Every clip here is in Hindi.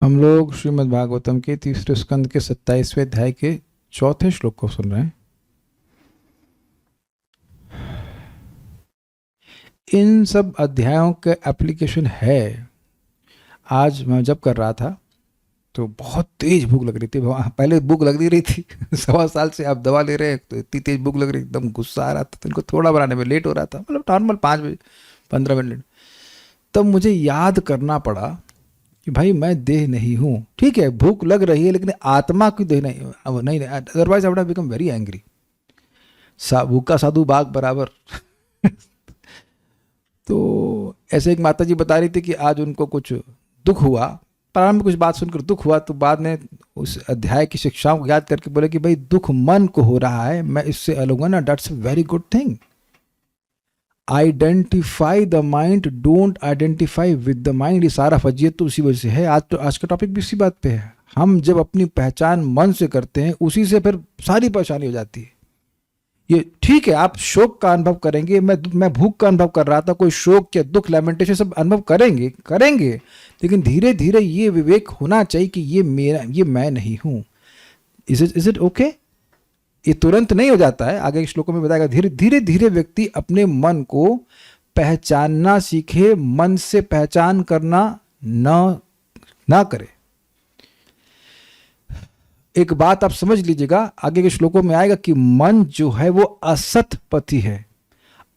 हम लोग श्रीमद् भागवतम के तीसरे स्कंद के 27वें अध्याय के चौथे श्लोक को सुन रहे हैं। इन सब अध्यायों के एप्लीकेशन है। आज मैं जब कर रहा था तो बहुत तेज भूख लग रही थी। पहले भूख लग नहीं रही थी 1.25 साल से आप दवा ले रहे हैं तो इतनी तेज भूख लग रही, एकदम गुस्सा आ रहा था। तो इनको थोड़ा बनाने में लेट हो रहा था, मतलब नॉर्मल 5 बजे 15 मिनट। तब मुझे याद करना पड़ा कि भाई मैं देह नहीं हूँ। ठीक है, भूख लग रही है लेकिन आत्मा की देह नहीं। अब नहीं, otherwise I would have become very angry. भूखा साधु बाघ बराबर। तो ऐसे एक माता जी बता रही थी कि आज उनको कुछ दुख हुआ, प्रारंभ में कुछ बात सुनकर दुख हुआ, तो बाद में उस अध्याय की शिक्षाओं को याद करके बोले कि भाई दुख मन को हो रहा है, मैं इससे अलग हूँ ना, that's a very good thing. Identify the mind, don't identify with the mind. ये सारा फजीयत तो उसी वजह से है। आज का टॉपिक भी इसी बात पे है। हम जब अपनी पहचान मन से करते हैं, उसी से फिर सारी परेशानी हो जाती है। ये ठीक है, आप शोक का अनुभव करेंगे, मैं भूख का अनुभव कर रहा था, कोई शोक या दुख, लैमेंटेशन सब अनुभव करेंगे, लेकिन धीरे धीरे ये विवेक होना चाहिए कि ये मेरा, ये मैं नहीं हूं। Is it okay? ये तुरंत नहीं हो जाता है। आगे श्लोकों में बताएगा धीरे धीरे व्यक्ति अपने मन को पहचानना सीखे, मन से पहचान करना ना करे। एक बात आप समझ लीजिएगा, आगे के श्लोकों में आएगा कि मन जो है वो असत पथि है।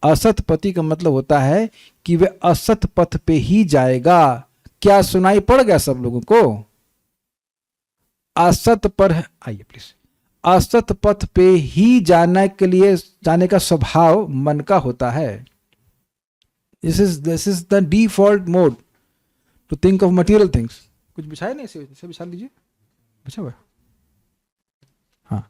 असत पथि का मतलब होता है कि वह असत पथ पे ही जाएगा। क्या सुनाई पड़ गया सब लोगों को? असत पर, आइए प्लीज। असत पथ पे ही जाने के लिए, जाने का स्वभाव मन का होता है। This is the default mode to think of material things. कुछ बिछाया नहीं, इसे बिछा लीजिए। बिछा हुआ? हाँ।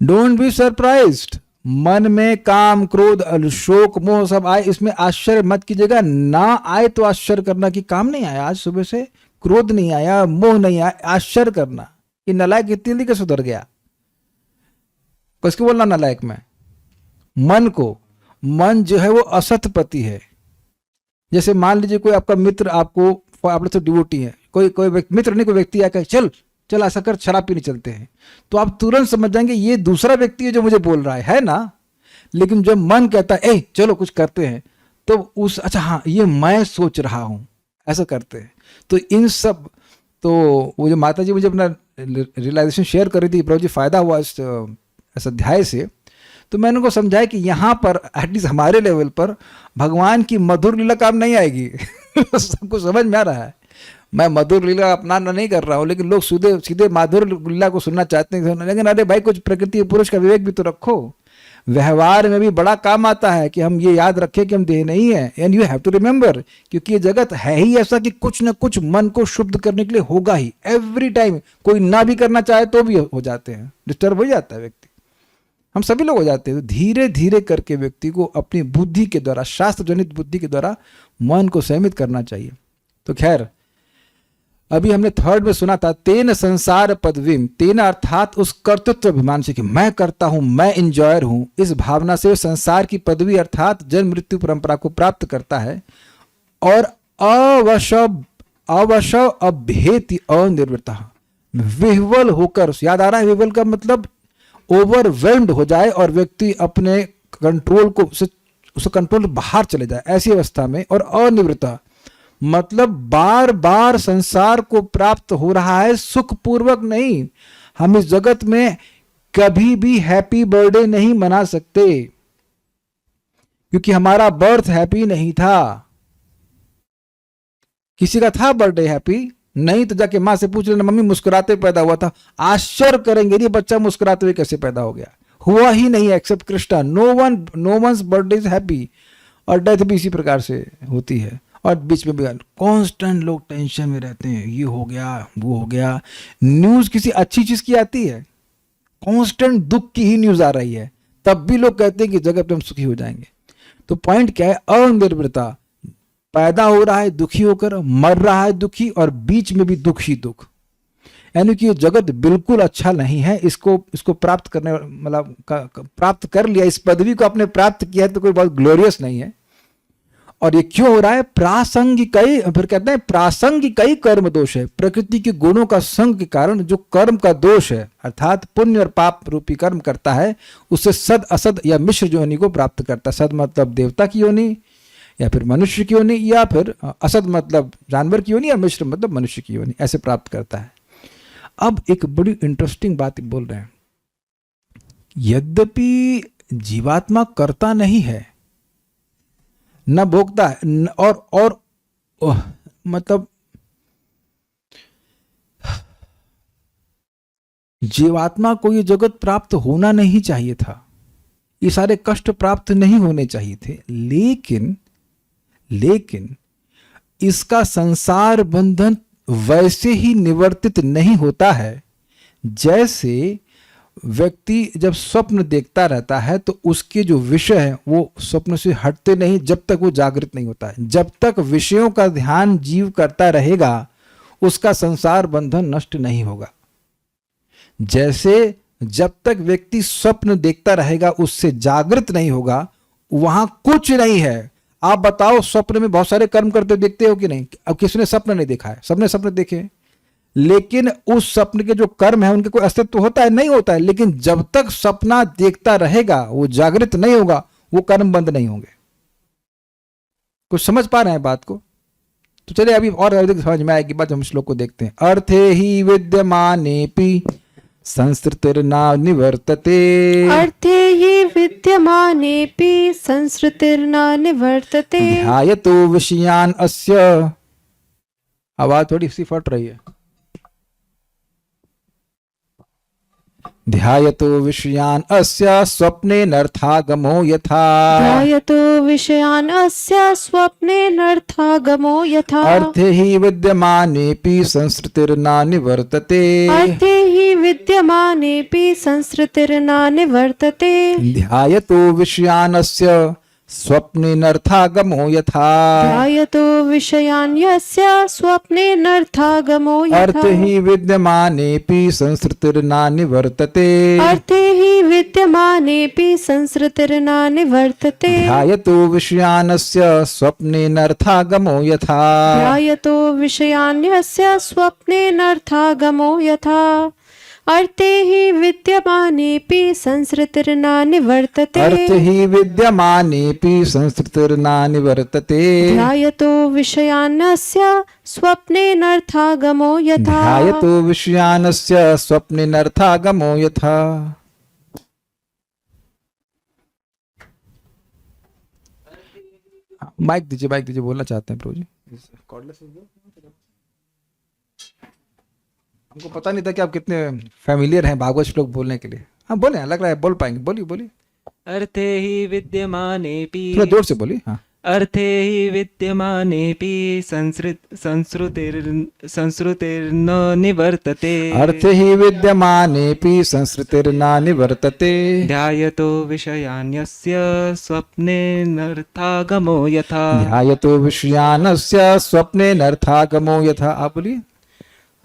Don't be surprised. मन में काम, क्रोध, शोक, मोह सब आए, इसमें आश्चर्य मत कीजिएगा। ना आए तो आश्चर्य करना कि काम नहीं आया आज सुबह से, क्रोध नहीं आया, मोह नहीं आया, आश्चर्य करना कि नलायक इतनी जल्दी कैसे सुधर गया। किसको बोलना नलायक में? मन को। मन जो है वो असत पति है। जैसे मान लीजिए कोई आपका मित्र आपको, आप लोग तो डिवोटी है, कोई मित्र नहीं, कोई व्यक्ति आकर चल ऐसा कर, शराब पीने चलते हैं, तो आप तुरंत समझ जाएंगे ये दूसरा व्यक्ति है जो मुझे बोल रहा है ना। लेकिन जब मन कहता है ए चलो कुछ करते हैं, तो उस अच्छा हाँ ये मैं सोच रहा हूं, ऐसा करते हैं। तो इन सब, तो वो जो माता जी मुझे अपना रियलाइजेशन शेयर कर रही थी, प्रभु जी फायदा हुआ इस अध्याय से। तो मैंने उनको समझाया कि यहाँ पर एटलीस्ट हमारे लेवल पर भगवान की मधुर लीला काम नहीं आएगी। सबको समझ में आ रहा है। मैं मधुर लीला अपनाना नहीं कर रहा हूँ, लेकिन लोग सीधे मधुर लीला को सुनना चाहते हैं। लेकिन अरे भाई कुछ प्रकृति पुरुष का विवेक भी तो रखो। व्यवहार में भी बड़ा काम आता है कि हम ये याद रखें कि हम देह नहीं है। And you have to remember, क्योंकि ये जगत है ही ऐसा कि कुछ न कुछ मन को शुद्ध करने के लिए होगा ही। एवरी टाइम कोई ना भी करना चाहे तो भी हो जाते हैं, डिस्टर्ब हो जाता है व्यक्ति। हम सभी लोग हो जाते हैं। तो धीरे धीरे करके व्यक्ति को अपनी बुद्धि के द्वारा, शास्त्र जनित बुद्धि के द्वारा मन को संयमित करना चाहिए। तो खैर, अभी हमने थर्ड में सुना था तेन संसार पदवीम, तेन अर्थात उस कर्तृत्व अभिमान से कि मैं करता हूं, मैं इंजॉयर हूं, इस भावना से संसार की पदवी अर्थात जन्म मृत्यु परंपरा को प्राप्त करता है और अवशव अभेति अनिर्वृत्ता, विह्वल होकर, याद आ रहा है विह्वल का मतलब ओवरवेल्म्ड हो जाए और व्यक्ति अपने कंट्रोल को, उस कंट्रोल बाहर चले जाए, ऐसी अवस्था में। और अनिवृत्ता मतलब बार बार संसार को प्राप्त हो रहा है, सुखपूर्वक नहीं। हम इस जगत में कभी भी हैप्पी बर्थडे नहीं मना सकते, क्योंकि हमारा बर्थ हैप्पी नहीं था। किसी का था बर्थडे हैप्पी? नहीं। तो जाके माँ से पूछ लेना, मम्मी मुस्कुराते पैदा हुआ था। आश्चर्य करेंगे, ये बच्चा मुस्कुराते हुए कैसे पैदा हो गया? हुआ ही नहीं except Krishna. No one's birthday is happy. और डेथ भी इसी प्रकार से होती है। और बीच में भी कांस्टेंट लोग टेंशन में रहते हैं, ये हो गया वो हो गया। न्यूज किसी अच्छी चीज की आती है, कांस्टेंट दुख की ही न्यूज आ रही है, तब भी लोग कहते हैं कि जगत में हम सुखी हो जाएंगे। तो पॉइंट क्या है? अनिर्भरता। पैदा हो रहा है दुखी होकर, मर रहा है दुखी, और बीच में भी दुख ही दुख। यानी कि ये जगत बिल्कुल अच्छा नहीं है। इसको प्राप्त करने, मतलब प्राप्त कर लिया, इस पदवी को आपने प्राप्त किया है तो कोई बहुत ग्लोरियस नहीं है। और ये क्यों हो रहा है? प्रासंगिक, फिर कहते हैं प्रासंगिक कर्म दोष है। प्रकृति के गुणों का संग के कारण जो कर्म का दोष है, अर्थात पुण्य और पाप रूपी कर्म करता है, उससे सद असद या मिश्र योनि को प्राप्त करता है। सद मतलब देवता की योनि या फिर मनुष्य की योनि, या फिर असद मतलब जानवर की योनि, या मिश्र मतलब मनुष्य की योनि, ऐसे प्राप्त करता है। अब एक बड़ी इंटरेस्टिंग बात बोल रहे हैं, यद्यपि जीवात्मा करता नहीं है, न भोगता है, और मतलब जीवात्मा को ये जगत प्राप्त होना नहीं चाहिए था, ये सारे कष्ट प्राप्त नहीं होने चाहिए थे, लेकिन इसका संसार बंधन वैसे ही निवर्तित नहीं होता है जैसे व्यक्ति जब स्वप्न देखता रहता है तो उसके जो विषय हैं वो स्वप्न से हटते नहीं जब तक वो जागृत नहीं होता है। जब तक विषयों का ध्यान जीव करता रहेगा उसका संसार बंधन नष्ट नहीं होगा। जैसे जब तक व्यक्ति स्वप्न देखता रहेगा उससे जागृत नहीं होगा, वहां कुछ नहीं है। आप बताओ, स्वप्न में बहुत सारे कर्म करते देखते हो कि नहीं? अब किसने स्वप्न नहीं देखा है? सबने स्वप्न देखे, लेकिन उस स्वप्न के जो कर्म है उनके कोई अस्तित्व होता है? नहीं होता है। लेकिन जब तक सपना देखता रहेगा, वो जागृत नहीं होगा, वो कर्म बंद नहीं होंगे। कुछ समझ पा रहे हैं बात को? तो चलिए अभी और अधिक समझ में आएगी बात, हम श्लोक को देखते हैं। अर्थे ही विद्यमानेपि संसृतिर्ना निवर्तते। अर्थे हि विद्यमानेपि संसृतिर्ना निवर्तते। ध्यायतो विषयान् अस्य, आवाज थोड़ी सी फट रही है। ध्यायतो विषयान् अस्य स्वप्नेनर्थागमो यथा। ध्यायतो विषयान् अस्य स्वप्नेनर्थागमो यथा। अर्थे हि विद्यमानेपि संसृतिर्ना निवर्तते। अर्थे हि विद्यमानेपि संसृतिर्ना निवर्तते। ध्यायतो विषयान् अस्य स्वप्नेनर्थागमो यथा। ध्यायतो विषयान् यस्य स्वप्नेनर्थागमो यथा। अर्थे हि विद्यमानेपि संसृतिर्ना निवर्तते। अर्थे हि विद्यमानेपि संसृतिर्ना निवर्तते। ध्यायतो विषयान् अस्य स्वप्नेनर्थागमो यथा। ध्यायतो विषयान् यस्य स्वप्नेनर्थागमो यथा। अर्थे हि विद्यमानेपि संसृतिर्ना निवर्तते। अर्थे हि विद्यमानेपि संसृतिर्ना निवर्तते। ध्यायतो विषयान् अस्य स्वप्नेनर्थागमो यथा। ध्यायतो विषयान् अस्य स्वप्नेनर्थागमो यथा। माइक दीजिए, बोलना चाहते हैं प्रभु जी। हमको पता नहीं था कि आप कितने फैमिलियर हैं भागवत श्लोक बोलने के लिए। हाँ बोले, लग रहा है बोल पाएंगे। बोलिए। अर्थे हि विद्यमानेपि, थोड़ा जोर से बोलिए। हाँ। अर्थे हि विद्यमानेपि संसृतिर्न निवर्तते। अर्थे हि विद्यमानेपि संसृतिर्ना निवर्तते। ध्यायतो विषयान् यस्य स्वप्नेनर्थागमो यथा। ध्यायतो विषयान् अस्य स्वप्नेनर्थागमो यथा। आप बोलिए।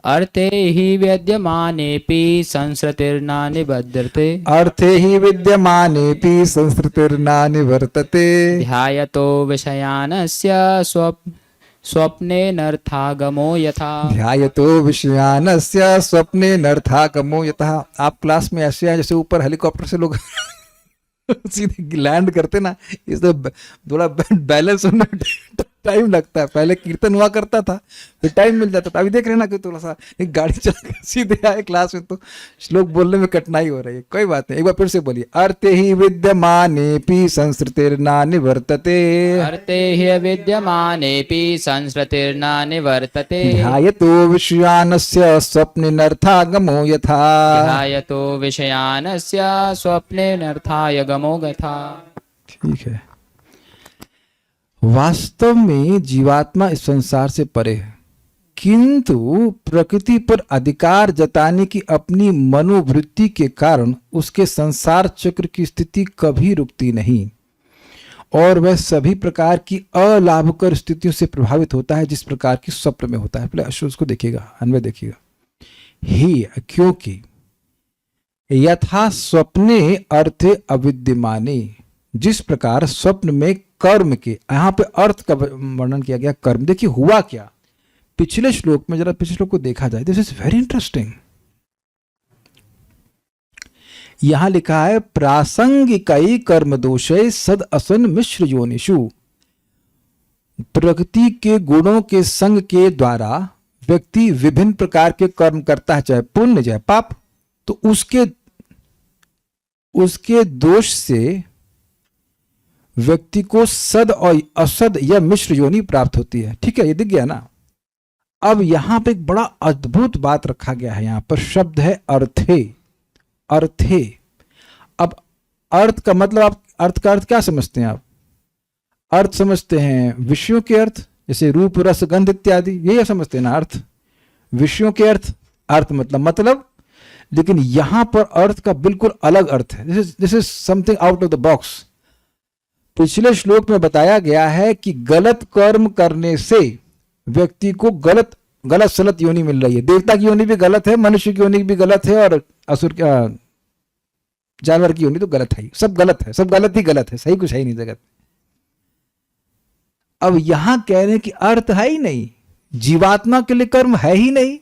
अर्थे हि विद्यमानेपि संसृतिर्ना निवर्तते। अर्थे हि विद्यमानेपि संसृतिर्ना निवर्तते। ध्यायतो विषयानस्य स्वप्नेनर्थागमो यथा। ध्यायतो विषयानस्य स्वप्नेनर्थागमो यथा। आप क्लास में ऐसे हैं जैसे ऊपर हेलीकॉप्टर से लोग सीधे लैंड करते ना, इससे थोड़ा बैलेंस होने टाइम लगता है। पहले कीर्तन हुआ करता था, फिर टाइम मिल जाता था। अभी देख रहे ना कि थोड़ा सा एक गाड़ी चला सीधे आए क्लास में तो श्लोक बोलने में कठिनाई हो रही है। कोई बात नहीं, एक बार फिर से बोलिए। अर्थे हि विद्यमानेपि संसृतिर्ना निवर्तते। अर्थे हि विद्यमानेपि संसृतिर्ना निवर्तते। ध्यायतो विषयानस्य स्वप्नेनर्थागमो यथा। ध्यायतो विषयानस्य स्वप्नेनर्थागमो यथा। ठीक है। वास्तव में जीवात्मा इस संसार से परे है, किंतु प्रकृति पर अधिकार जताने की अपनी मनोवृत्ति के कारण उसके संसार चक्र की स्थिति कभी रुकती नहीं और वह सभी प्रकार की अलाभकर स्थितियों से प्रभावित होता है जिस प्रकार की स्वप्न में होता है। पहले अश्व को देखिएगा, अन्वय देखिएगा। ही क्योंकि यथा स्वप्ने अर्थे अविद्यमाने, जिस प्रकार स्वप्न में कर्म के, यहां पे अर्थ का वर्णन किया गया कर्म। देखिए हुआ क्या पिछले श्लोक में, जरा पिछले श्लोक को देखा जाए, दिस इज वेरी इंटरेस्टिंग। यहां लिखा है प्रासंगिकई कर्म दोषे सद असन मिश्र योनिषु। प्रकृति के गुणों के संग के द्वारा व्यक्ति विभिन्न प्रकार के कर्म करता है, चाहे पुण्य चाहे पाप, तो उसके दोष से व्यक्ति को सद और असद या मिश्र योनि प्राप्त होती है। ठीक है, ये दिख गया ना। अब यहां पे एक बड़ा अद्भुत बात रखा गया है, यहां पर शब्द है अर्थे। अर्थे, अब अर्थ का मतलब, आप अर्थ का अर्थ क्या समझते हैं? आप अर्थ समझते हैं विषयों के अर्थ, जैसे रूप रस गंध इत्यादि, यही समझते हैं ना अर्थ, विषयों के अर्थ। अर्थ मतलब, लेकिन यहां पर अर्थ का बिल्कुल अलग अर्थ है। This is something out of the box. पिछले श्लोक में बताया गया है कि गलत कर्म करने से व्यक्ति को गलत सलत योनि मिल रही है। देवता की योनि भी गलत है, मनुष्य की योनि भी गलत है, और असुर जानवर की योनि तो गलत है। सब गलत है, सब गलत ही गलत है, सही कुछ है ही नहीं जगत। अब यहां कह रहे हैं कि अर्थ है ही नहीं, जीवात्मा के लिए कर्म है ही नहीं,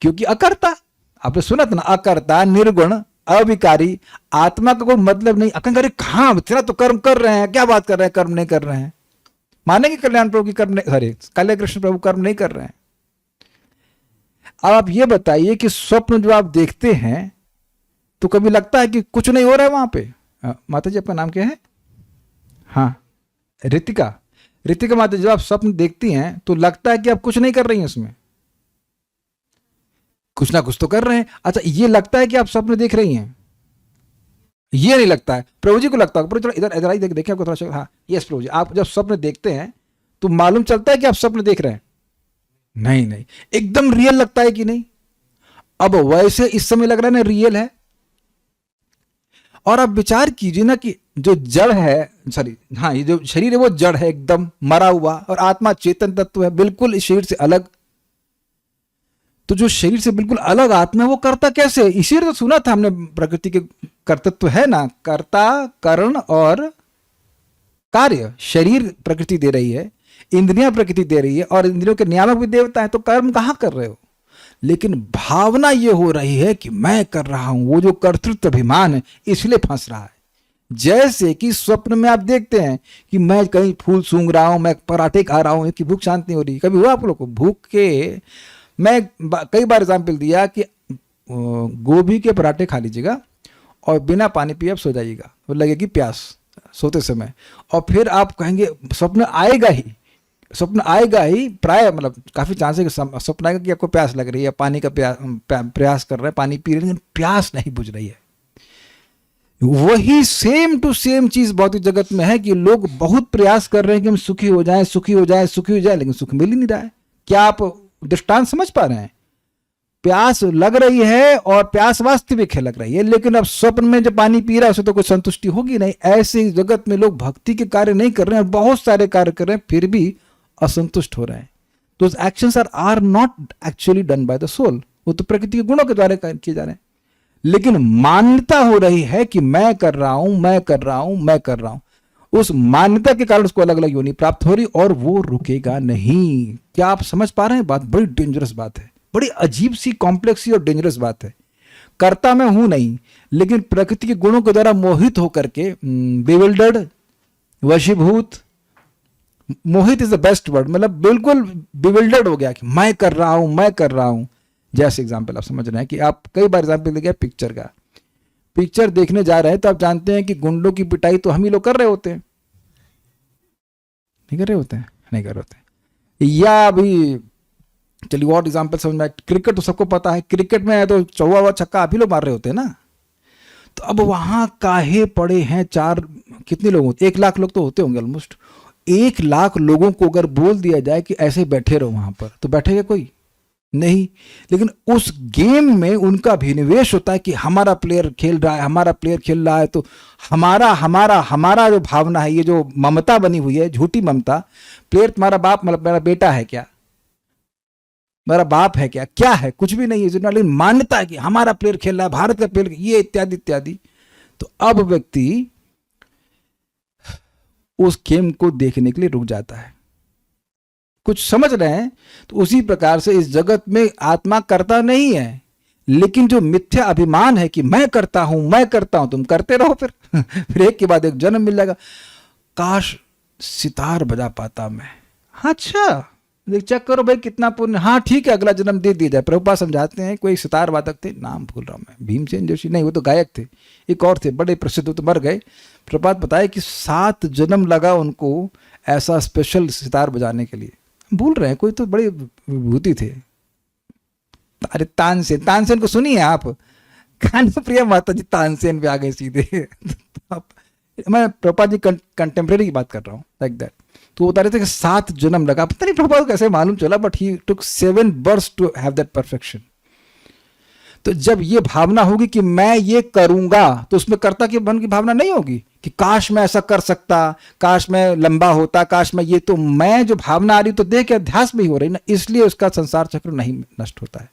क्योंकि अकर्ता, आपने सुना था ना, अकर्ता, निर्गुण, अविकारी, आत्मा का कोई मतलब नहीं। अकंकारी कहां, तेरा तो कर्म कर रहे हैं, क्या बात कर रहे हैं, कर्म नहीं कर रहे हैं। मानेंगे कल्याण प्रभु की कर्म नहीं, सॉरी काले कृष्ण प्रभु कर्म नहीं कर रहे हैं। अब आप ये बताइए कि स्वप्न जो आप देखते हैं तो कभी लगता है कि कुछ नहीं हो रहा है वहां पे? माता जी आपका नाम क्या है? हाँ, रितिका। रितिका माता जी, जब आप स्वप्न देखती हैं तो लगता है कि आप कुछ नहीं कर रही हैं उसमें? कुछ ना कुछ तो कर रहे हैं। अच्छा, ये लगता है कि आप स्वप्न देख रही हैं? ये नहीं लगता है। प्रभु जी को लगता है। प्रभु इधर इधर आई, देखिए आपको थोड़ा। हाँ यस प्रभु जी, आप जब स्वप्न देखते हैं तो मालूम चलता है कि आप स्वप्न देख रहे हैं? नहीं, एकदम रियल लगता है कि नहीं? अब वैसे इस समय लग रहा है ना रियल है। और आप विचार कीजिए ना कि जो जड़ है, सॉरी हाँ, ये जो शरीर है वो जड़ है, एकदम मरा हुआ, और आत्मा चेतन तत्व है, बिल्कुल इस शरीर से अलग। तो जो शरीर से बिल्कुल अलग आत्मा है वो करता कैसे? इसी तो सुना था हमने, प्रकृति के कर्तृत्व है ना, कर्ता, करण और कार्य। शरीर प्रकृति दे रही है, इंद्रियां प्रकृति दे रही है, और इंद्रियों के नियामक भी देवता है, तो कर्म कहां कर रहे हो? लेकिन भावना ये हो रही है कि मैं कर रहा हूं, वो जो कर्तृत्व अभिमान है इसलिए फंस रहा है। जैसे कि स्वप्न में आप देखते हैं कि मैं कहीं फूल सूंघ रहा हूं, मैं पराठे खा रहा हूं, कि भूख शांत नहीं हो रही। कभी हुआ आप लोग को भूख के? मैं कई बार एग्जाम्पल दिया कि गोभी के पराठे खा लीजिएगा और बिना पानी पिए आप सो जाइएगा, तो लगेगी प्यास सोते समय, और फिर आप कहेंगे स्वप्न आएगा ही, प्राय मतलब काफी चांस है कि स्वप्न आएगा कि आपको प्यास लग रही है, पानी का प्रयास कर रहे हैं, पानी पी रहे हैं, लेकिन प्यास नहीं बुझ रही है। वही सेम टू सेम चीज भौतिक जगत में है कि लोग बहुत प्रयास कर रहे हैं कि हम सुखी हो जाएं, लेकिन सुख मिल ही नहीं रहा है। क्या आप दृष्टांत समझ पा रहे हैं? प्यास लग रही है और प्यास वास्तविक है, लग रही है, लेकिन अब स्वप्न में जब पानी पी रहा है उसे तो कोई संतुष्टि होगी नहीं। ऐसे जगत में लोग भक्ति के कार्य नहीं कर रहे हैं, बहुत सारे कार्य कर रहे हैं, फिर भी असंतुष्ट हो रहे हैं। Those actions are not actually done by the soul, वो तो प्रकृति के गुणों के द्वारा किए जा रहे हैं, लेकिन मान्यता हो रही है कि मैं कर रहा हूं। उस मान्यता के कारण उसको अलग अलग योनि प्राप्त हो रही, और वो रुकेगा नहीं। क्या आप समझ पा रहे हैं बात? बड़ी डेंजरस बात है, बड़ी अजीब सी, कॉम्प्लेक्स सी और डेंजरस बात है। करता मैं हूं नहीं, लेकिन प्रकृति के गुणों के द्वारा मोहित होकर के, बेविल्डर्ड, वशीभूत, मोहित इज द बेस्ट वर्ड, मतलब बिल्कुल बिविल्डर्ड हो गया कि मैं कर रहा हूं। जैसे एग्जाम्पल आप समझ रहे हैं कि आप कई बार एग्जाम्पल दिया पिक्चर का, पिक्चर देखने जा रहे हैं तो आप जानते हैं कि गुंडों की पिटाई तो हम ही लोग कर रहे होते हैं, नहीं कर रहे होते हैं। या अभी चलिए और एग्जाम्पल समझ में, क्रिकेट तो सबको पता है, क्रिकेट में है तो चौवा छक्का आप ही लोग मार रहे होते हैं ना। तो अब वहां काहे पड़े हैं कितने लोग होते? 1 लाख लोग तो होते होंगे ऑलमोस्ट। 1 लाख लोगों को अगर बोल दिया जाए कि ऐसे बैठे रहो वहां पर, तो बैठेगा कोई नहीं। लेकिन उस गेम में उनका अभिनिवेश होता है कि हमारा प्लेयर खेल रहा है, तो हमारा जो भावना है, ये जो ममता बनी हुई है, झूठी ममता, प्लेयर तुम्हारा बाप, मतलब मेरा बेटा है क्या, मेरा बाप है क्या है? कुछ भी नहीं है। लेकिन मान्यता है कि हमारा प्लेयर खेल रहा है, भारत का प्लेयर, ये इत्यादि इत्यादि। तो अब व्यक्ति उस गेम को देखने के लिए रुक जाता है। कुछ समझ रहे हैं? तो उसी प्रकार से इस जगत में आत्मा करता नहीं है, लेकिन जो मिथ्या अभिमान है कि मैं करता हूं, तुम करते रहो फिर एक के बाद एक जन्म मिल जाएगा। काश सितार बजा पाता मैं। अच्छा देख चेक करो भाई कितना पुण्य। हाँ ठीक है, अगला जन्म दे दिया जाए। प्रभुपाद समझाते हैं, कोई सितार वादक थे, नाम भूल रहा हूं मैं, भीमसेन जोशी नहीं, वो तो गायक थे, एक और थे बड़े प्रसिद्ध, वो तो मर गए। प्रभुपाद बताए कि 7 जन्म लगा उनको ऐसा स्पेशल सितार बजाने के लिए। भूल रहे हैं, कोई तो बड़े विभूति थे। अरे तानसेन को सुनिए आप, कान्यप्रिया माता जी तानसेन पे आ गए सीधे। मैं प्रभुपाद जी कंटेम्प्रेरी की बात कर रहा हूँ, लाइक दैट। तो बता रहे थे कि 7 जन्म लगा, पता नहीं प्रभुपाद को कैसे मालूम चला, but he took 7 births to have that perfection. तो जब ये भावना होगी कि मैं ये करूंगा, तो उसमें कर्ता के मन की भावना नहीं होगी कि काश मैं ऐसा कर सकता, काश मैं लंबा होता, काश मैं ये, तो मैं जो भावना आ रही तो देह के अध्यास में ही हो रही ना, इसलिए उसका संसार चक्र नहीं नष्ट होता है।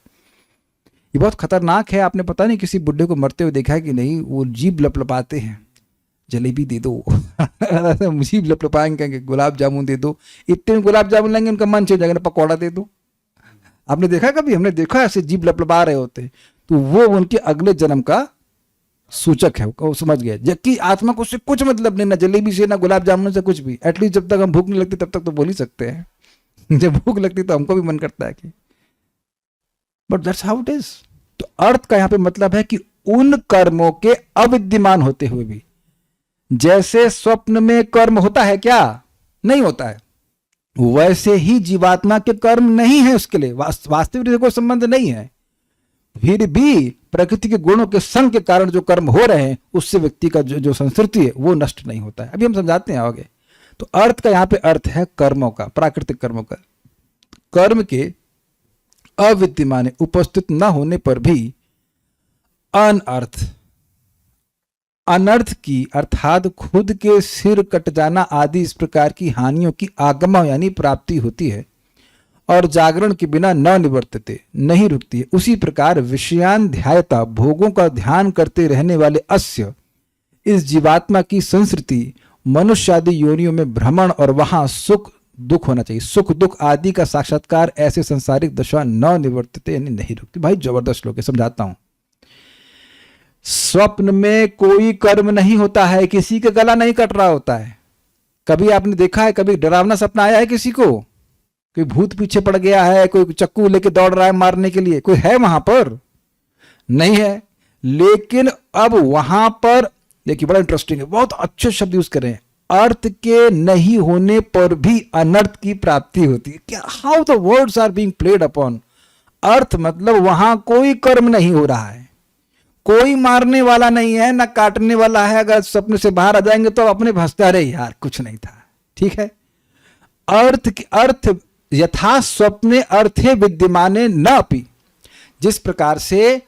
ये बहुत खतरनाक है। आपने पता नहीं किसी बुढ़े को मरते हुए देखा है कि नहीं, वो जीभ लपलपाते हैं, जलेबी दे दो जीभ लपलपाएंगे, कहेंगे गुलाब जामुन दे दो, इतने में गुलाब जामुन लेंगे उनका मन चेंज हो जाएगा, पकौड़ा दे दो। आपने देखा कभी? हमने देखा ऐसे जीभ लपलपा रहे होते, तो वो उनके अगले जन्म का सूचक है, वो समझ गया। जबकि आत्मा को उससे कुछ मतलब नहीं, ना जलेबी से ना गुलाब जामुन से, कुछ भी। एटलीस्ट जब तक हम भूख नहीं लगती तब तक तो बोल ही सकते हैं। जब भूख लगती तो हमको भी मन करता है कि, but that's how it is. तो अर्थ का यहां पे मतलब है कि उन कर्मों के अविद्यमान होते हुए भी, जैसे स्वप्न में कर्म होता है क्या? नहीं होता है, वैसे ही जीवात्मा के कर्म नहीं है, उसके लिए वास्तविक कोई संबंध नहीं है। फिर भी प्रकृति के गुणों के संग के कारण जो कर्म हो रहे हैं, उससे व्यक्ति का जो संस्कृति है वो नष्ट नहीं होता है। अभी हम समझाते हैं आगे। तो अर्थ का यहां पे अर्थ है कर्मों का, प्राकृतिक कर्मों का। कर्म के अविद्यमान उपस्थित न होने पर भी अनर्थ की अर्थात खुद के सिर कट जाना आदि इस प्रकार की हानियों की आगमन यानी प्राप्ति होती है, और जागरण के बिना न निवर्तते, नहीं रुकती है। उसी प्रकार विषयान ध्यायता भोगों का ध्यान करते रहने वाले अस्य इस जीवात्मा की संस्कृति मनुष्यादि योनियों में भ्रमण और वहां सुख दुख होना चाहिए, सुख दुख आदि का साक्षात्कार, ऐसे संसारिक दशा न निवर्तते यानी नहीं रुकती। भाई जबरदस्त श्लोक है, समझाता हूं। स्वप्न में कोई कर्म नहीं होता है, किसी का गला नहीं कट रहा होता है। कभी आपने देखा है, कभी डरावना सपना आया है किसी को? कोई भूत पीछे पड़ गया है, कोई चक्कू लेके दौड़ रहा है मारने के लिए, कोई है वहां पर? नहीं है। लेकिन अब वहां पर देखिए बड़ा इंटरेस्टिंग है, बहुत अच्छे शब्द यूज करें, अर्थ के नहीं होने पर भी अनर्थ की प्राप्ति होती है। क्या how the words are being played upon. अर्थ मतलब वहां कोई कर्म नहीं हो रहा है, कोई मारने वाला नहीं है, ना काटने वाला है। अगर सपने से बाहर आ जाएंगे तो अपने भसते, अरे यार कुछ नहीं था, ठीक है। अर्थ यथा स्वप्ने अर्थे विद्यमाने न अपि, जिस प्रकार से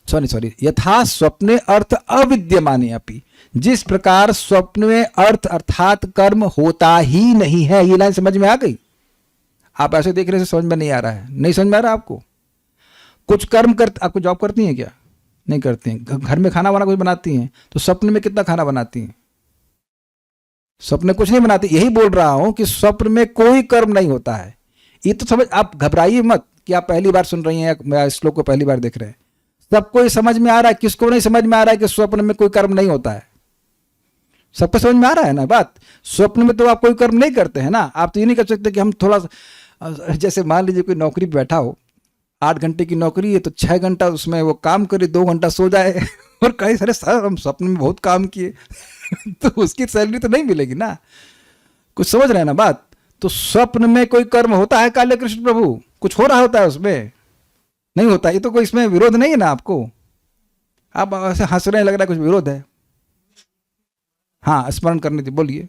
यथा स्वप्ने अर्थ अविद्यमाने अपि, जिस प्रकार स्वप्न में अर्थ अर्थात कर्म होता ही नहीं है। ये लाइन समझ में आ गई? आप ऐसे देख रहे से समझ में नहीं आ रहा है? नहीं समझ में आ रहा आपको? कुछ कर्म करते, आपको जॉब करती हैं क्या? नहीं करती हैं। घर में खाना वाना कुछ बनाती हैं, तो स्वप्न में कितना खाना बनाती हैं? स्वप्न में कुछ नहीं बनाती। यही बोल रहा हूं कि स्वप्न में कोई कर्म नहीं होता है। ये तो समझ, आप घबराइए मत कि आप पहली बार सुन रही हैं या इस श्लोक को पहली बार देख रहे हैं। सबको ये समझ में आ रहा है, किसको नहीं समझ में आ रहा है कि स्वप्न में कोई कर्म नहीं होता है? सबको समझ में आ रहा है ना बात? स्वप्न में तो आप कोई कर्म नहीं करते हैं ना। आप तो ये नहीं कर सकते कि हम थोड़ा, जैसे मान लीजिए कोई नौकरी पे बैठा हो, 8 घंटे की नौकरी है, तो 6 घंटा उसमें वो काम करे, 2 घंटा सो जाए और कई सारे सर हम स्वप्न में बहुत काम किए तो उसकी सैलरी तो नहीं मिलेगी ना। कुछ समझ रहे हैं ना बात? तो स्वप्न में कोई कर्म होता है काले कृष्ण प्रभु? कुछ हो रहा होता है उसमें? नहीं होता। ये तो कोई इसमें विरोध नहीं है ना आपको? आप ऐसे हंस रहे हैं, लग रहा है कुछ विरोध है। हाँ, स्मरण करने दीजिए, बोलिए।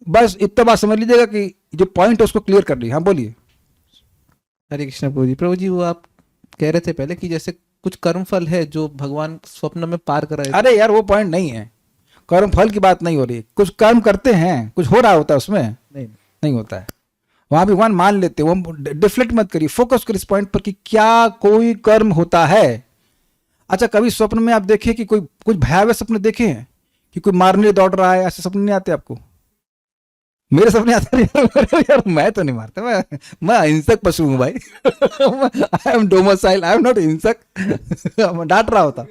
बस इतना बात समझ लीजिएगा कि जो पॉइंट है उसको क्लियर कर ली। हाँ बोलिए। हरे कृष्ण प्रभु जी, वो आप कह रहे थे पहले कि जैसे कुछ कर्म फल है जो भगवान स्वप्न में पार कर रहे थे। अरे यार वो पॉइंट नहीं है, कर्म फल की बात नहीं हो रही। कुछ कर्म करते हैं, कुछ हो रहा होता है उसमें? नहीं होता है। वहां भगवान मान लेते, वो डिफ्लेक्ट मत करिए, फोकस करिए इस पॉइंट पर कि क्या कोई कर्म होता है। अच्छा, कभी स्वप्न में आप देखे कि कोई कुछ भयावह सपने देखे हैं कि कोई मारने दौड़ रहा है? ऐसे सपने नहीं आते आपको? मेरे सपने आते नहीं यार, मैं तो नहीं मारता, मैं अहिंसक पशु हूँ भाई। I am domicile, I am not हिंसक। मैं डांट रहा होता।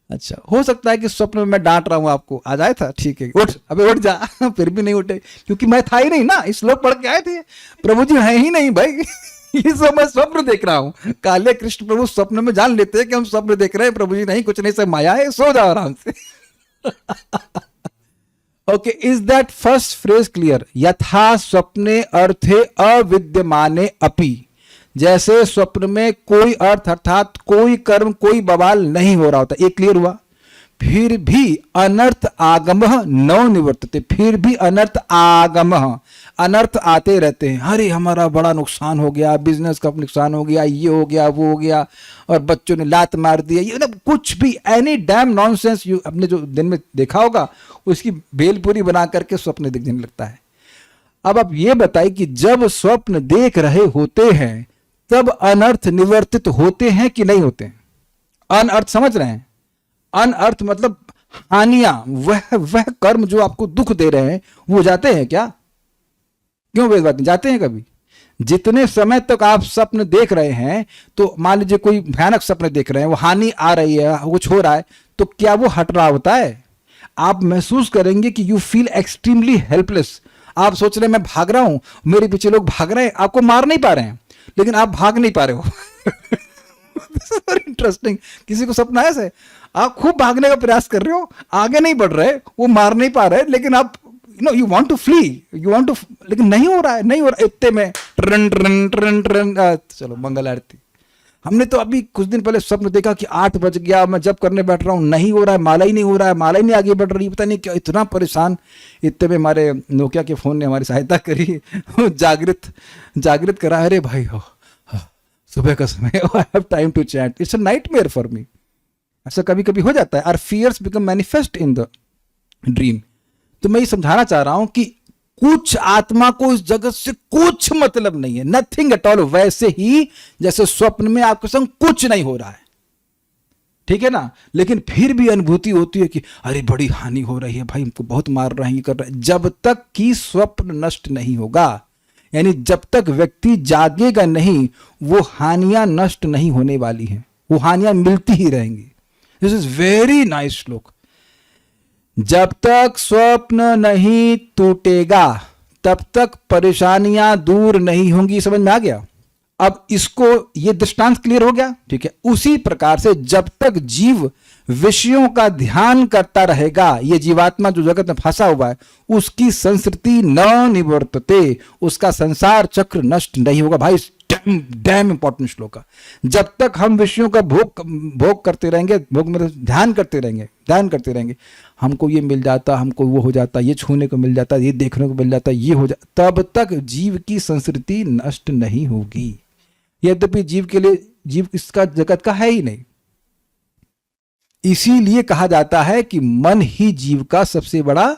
अच्छा, हो सकता है कि स्वप्न में मैं डांट रहा हूँ आपको, आ जाए था, ठीक है, उठ अबे उठ जा। फिर भी नहीं उठे, क्योंकि मैं था ही नहीं ना। इस श्लोक पढ़ के आए थे, प्रभु जी है ही नहीं भाई। ये सब मैं स्वप्न देख रहा हूँ। काले कृष्ण प्रभु स्वप्न में जान लेते हैं कि हम स्वप्न देख रहे हैं, प्रभु जी नहीं, कुछ नहीं, सब माया है, सो जाओ आराम से। Okay, is that first phrase clear? यथा स्वप्ने अर्थे अविद्यमाने अपि, जैसे स्वप्न में कोई अर्थ अर्थात कोई कर्म कोई बवाल नहीं हो रहा होता, ये क्लियर हुआ। फिर भी अनर्थ आगम न निवर्तते, फिर भी अनर्थ आगम, अनर्थ आते रहते हैं। अरे हमारा बड़ा नुकसान हो गया, बिजनेस का नुकसान हो गया, ये हो गया, वो हो गया, और बच्चों ने लात मार दिया, ये मतलब कुछ भी एनी डैम नॉनसेंस यू अपने जो दिन में देखा होगा उसकी भेलपूरी बना करके स्वप्न दिखने लगता है। अब आप ये बताइए कि जब स्वप्न देख रहे होते हैं तब अनर्थ निवर्तित होते हैं कि नहीं होते हैं? अनर्थ समझ रहे हैं? अनर्थ मतलब हानियां, वह कर्म जो आपको दुख दे रहे हैं वो जाते हैं क्या? क्यों वे बात नहीं जाते हैं कभी? जितने समय तक आप स्वप्न देख रहे हैं, तो मान लीजिए कोई भयानक स्वप्न देख रहे हैं, वो हानि आ रही है, कुछ हो रहा है, तो क्या वो हट रहा होता है? आप महसूस करेंगे कि यू फील एक्सट्रीमली हेल्पलेस। आप सोच रहे हैं मैं भाग रहा हूं, मेरे पीछे लोग भाग रहे हैं, आपको मार नहीं पा रहे हैं, लेकिन आप भाग नहीं पा रहे हो। This is very interesting. किसी को सपना है ऐसे, आप खूब भागने का प्रयास कर रहे हो, आगे नहीं बढ़ रहे, वो मार नहीं पा रहे, लेकिन आप you want to flee, you want to, लेकिन नहीं हो रहा है, नहीं हो रहा है। इतने में ट्रन ट्रन ट्रन ट्रन, चलो मंगल आरती। हमने तो अभी कुछ दिन पहले स्वप्न देखा कि 8 बज गया, मैं जब करने बैठ रहा हूँ नहीं हो रहा है, माला ही नहीं हो रहा है, माला ही नहीं आगे बढ़ रही, पता नहीं क्या, इतना परेशान। इतने में हमारे नोकिया के फोन ने हमारी सहायता करी, जागृत करा। अरे भाई हो, सुबह का समय, I have time to chat, it's a nightmare for me. ऐसा कभी कभी हो जाता है। Our fears become manifest in the dream. तो मैं ये समझाना चाह रहा हूं कि कुछ आत्मा को इस जगत से कुछ मतलब नहीं है, नथिंग एट ऑल। वैसे ही जैसे स्वप्न में आपके संग कुछ नहीं हो रहा है, ठीक है ना, लेकिन फिर भी अनुभूति होती है कि अरे बड़ी हानि हो रही है भाई, हमको बहुत मार रहे हैं, ये कर रहे हैं। जब तक कि स्वप्न नष्ट नहीं होगा, यानी जब तक व्यक्ति जागेगा नहीं, वो हानियां नष्ट नहीं होने वाली हैं, वो हानियां मिलती ही रहेंगी। दिस इज वेरी नाइस श्लोक। जब तक स्वप्न नहीं टूटेगा तब तक परेशानियां दूर नहीं होंगी। समझ में आ गया? अब इसको, ये दृष्टांत क्लियर हो गया, ठीक है। उसी प्रकार से जब तक जीव विषयों का ध्यान करता रहेगा, ये जीवात्मा जो जगत में फंसा हुआ है, उसकी संस्कृति न निवर्तते, उसका संसार चक्र नष्ट नहीं होगा। भाई डैम इंपॉर्टेंट श्लोक है। जब तक हम विषयों का भोग करते रहेंगे, भोग में ध्यान करते रहेंगे, हमको ये मिल जाता, हमको वो हो जाता, ये छूने को मिल जाता, ये देखने को मिल जाता, ये हो जाता, तब तक जीव की संस्कृति नष्ट नहीं होगी। यद्यपि जीव के लिए, जीव इसका जगत का है ही नहीं। इसीलिए कहा जाता है कि मन ही जीव का सबसे बड़ा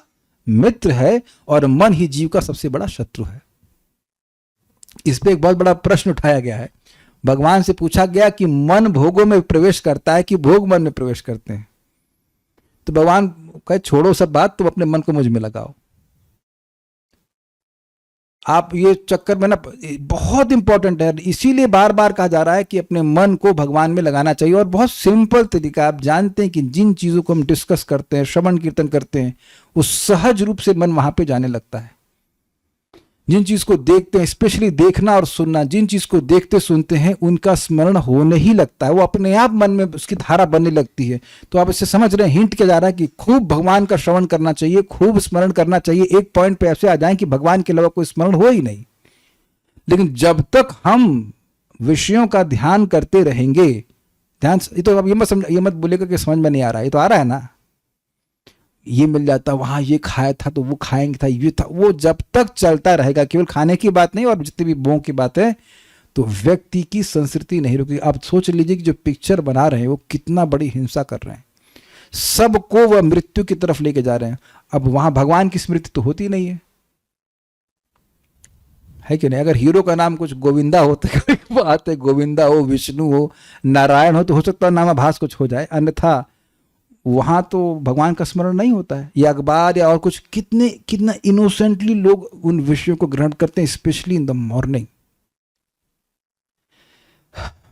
मित्र है और मन ही जीव का सबसे बड़ा शत्रु है। इस पे एक बहुत बड़ा प्रश्न उठाया गया है। भगवान से पूछा गया कि मन भोगों में प्रवेश करता है कि भोग मन में प्रवेश करते हैं? तो भगवान कहे छोड़ो सब बात, तुम अपने मन को मुझ में लगाओ। आप ये चक्कर में ना, बहुत इंपॉर्टेंट है, इसीलिए बार बार कहा जा रहा है कि अपने मन को भगवान में लगाना चाहिए। और बहुत सिंपल तरीका, आप जानते हैं कि जिन चीजों को हम डिस्कस करते हैं, श्रवण कीर्तन करते हैं, वो सहज रूप से मन वहां पे जाने लगता है। जिन चीज को देखते हैं, स्पेशली देखना और सुनना, जिन चीज को देखते सुनते हैं उनका स्मरण होने ही लगता है, वो अपने आप मन में उसकी धारा बनने लगती है। तो आप इससे समझ रहे हैं, हिंट किया जा रहा है कि खूब भगवान का श्रवण करना चाहिए, खूब स्मरण करना चाहिए। एक पॉइंट पे ऐसे आ जाए कि भगवान के अलावा कोई स्मरण हो ही नहीं। लेकिन जब तक हम विषयों का ध्यान करते रहेंगे, ध्यान, ये तो अब ये मत बोलेगा कि समझ में नहीं आ रहा है, ये तो आ रहा है ना। ये मिल जाता, वहां ये खाया था तो वो खाएंगे था, ये था, वो जब तक चलता रहेगा, केवल खाने की बात नहीं और जितनी भी भोग की बात है, तो व्यक्ति की संस्कृति नहीं रुकेगी। आप सोच लीजिए कि जो पिक्चर बना रहे हैं वो कितना बड़ी हिंसा कर रहे हैं, सबको वह मृत्यु की तरफ लेके जा रहे हैं। अब वहां भगवान की स्मृति तो होती नहीं है कि नहीं? अगर हीरो का नाम कुछ गोविंदा हो तो बात है, गोविंदा हो, विष्णु हो, नारायण हो, तो हो सकता है नामाभास कुछ हो जाए, अन्यथा वहां तो भगवान का स्मरण नहीं होता है, या अखबार या और कुछ, कितना इनोसेंटली लोग उन विषयों को ग्रहण करते हैं, स्पेशली इन द मॉर्निंग।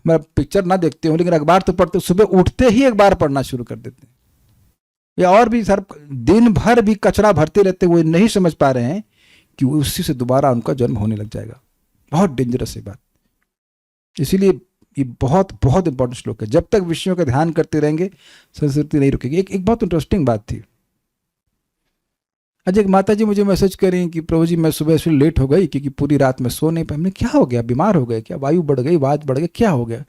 मैं पिक्चर ना देखते हूँ लेकिन अखबार तो पढ़ते, सुबह उठते ही अखबार पढ़ना शुरू कर देते हैं, या और भी सर दिन भर भी कचरा भरते रहते, वो नहीं समझ पा रहे हैं कि उसी से दोबारा उनका जन्म होने लग जाएगा। बहुत डेंजरस है बात। इसीलिए ये बहुत बहुत इंपॉर्टेंट श्लोक है। जब तक विषयों का ध्यान करते रहेंगे संस्कृति नहीं रुकेगी। एक बहुत इंटरेस्टिंग बात थी। आज एक माता जी मुझे मैसेज करें कि प्रभु जी मैं सुबह से लेट हो गई क्योंकि पूरी रात में सो नहीं पाई। हमने क्या हो गया, बीमार हो गए क्या, वायु बढ़ गई, आवाज बढ़ गई, क्या हो गया?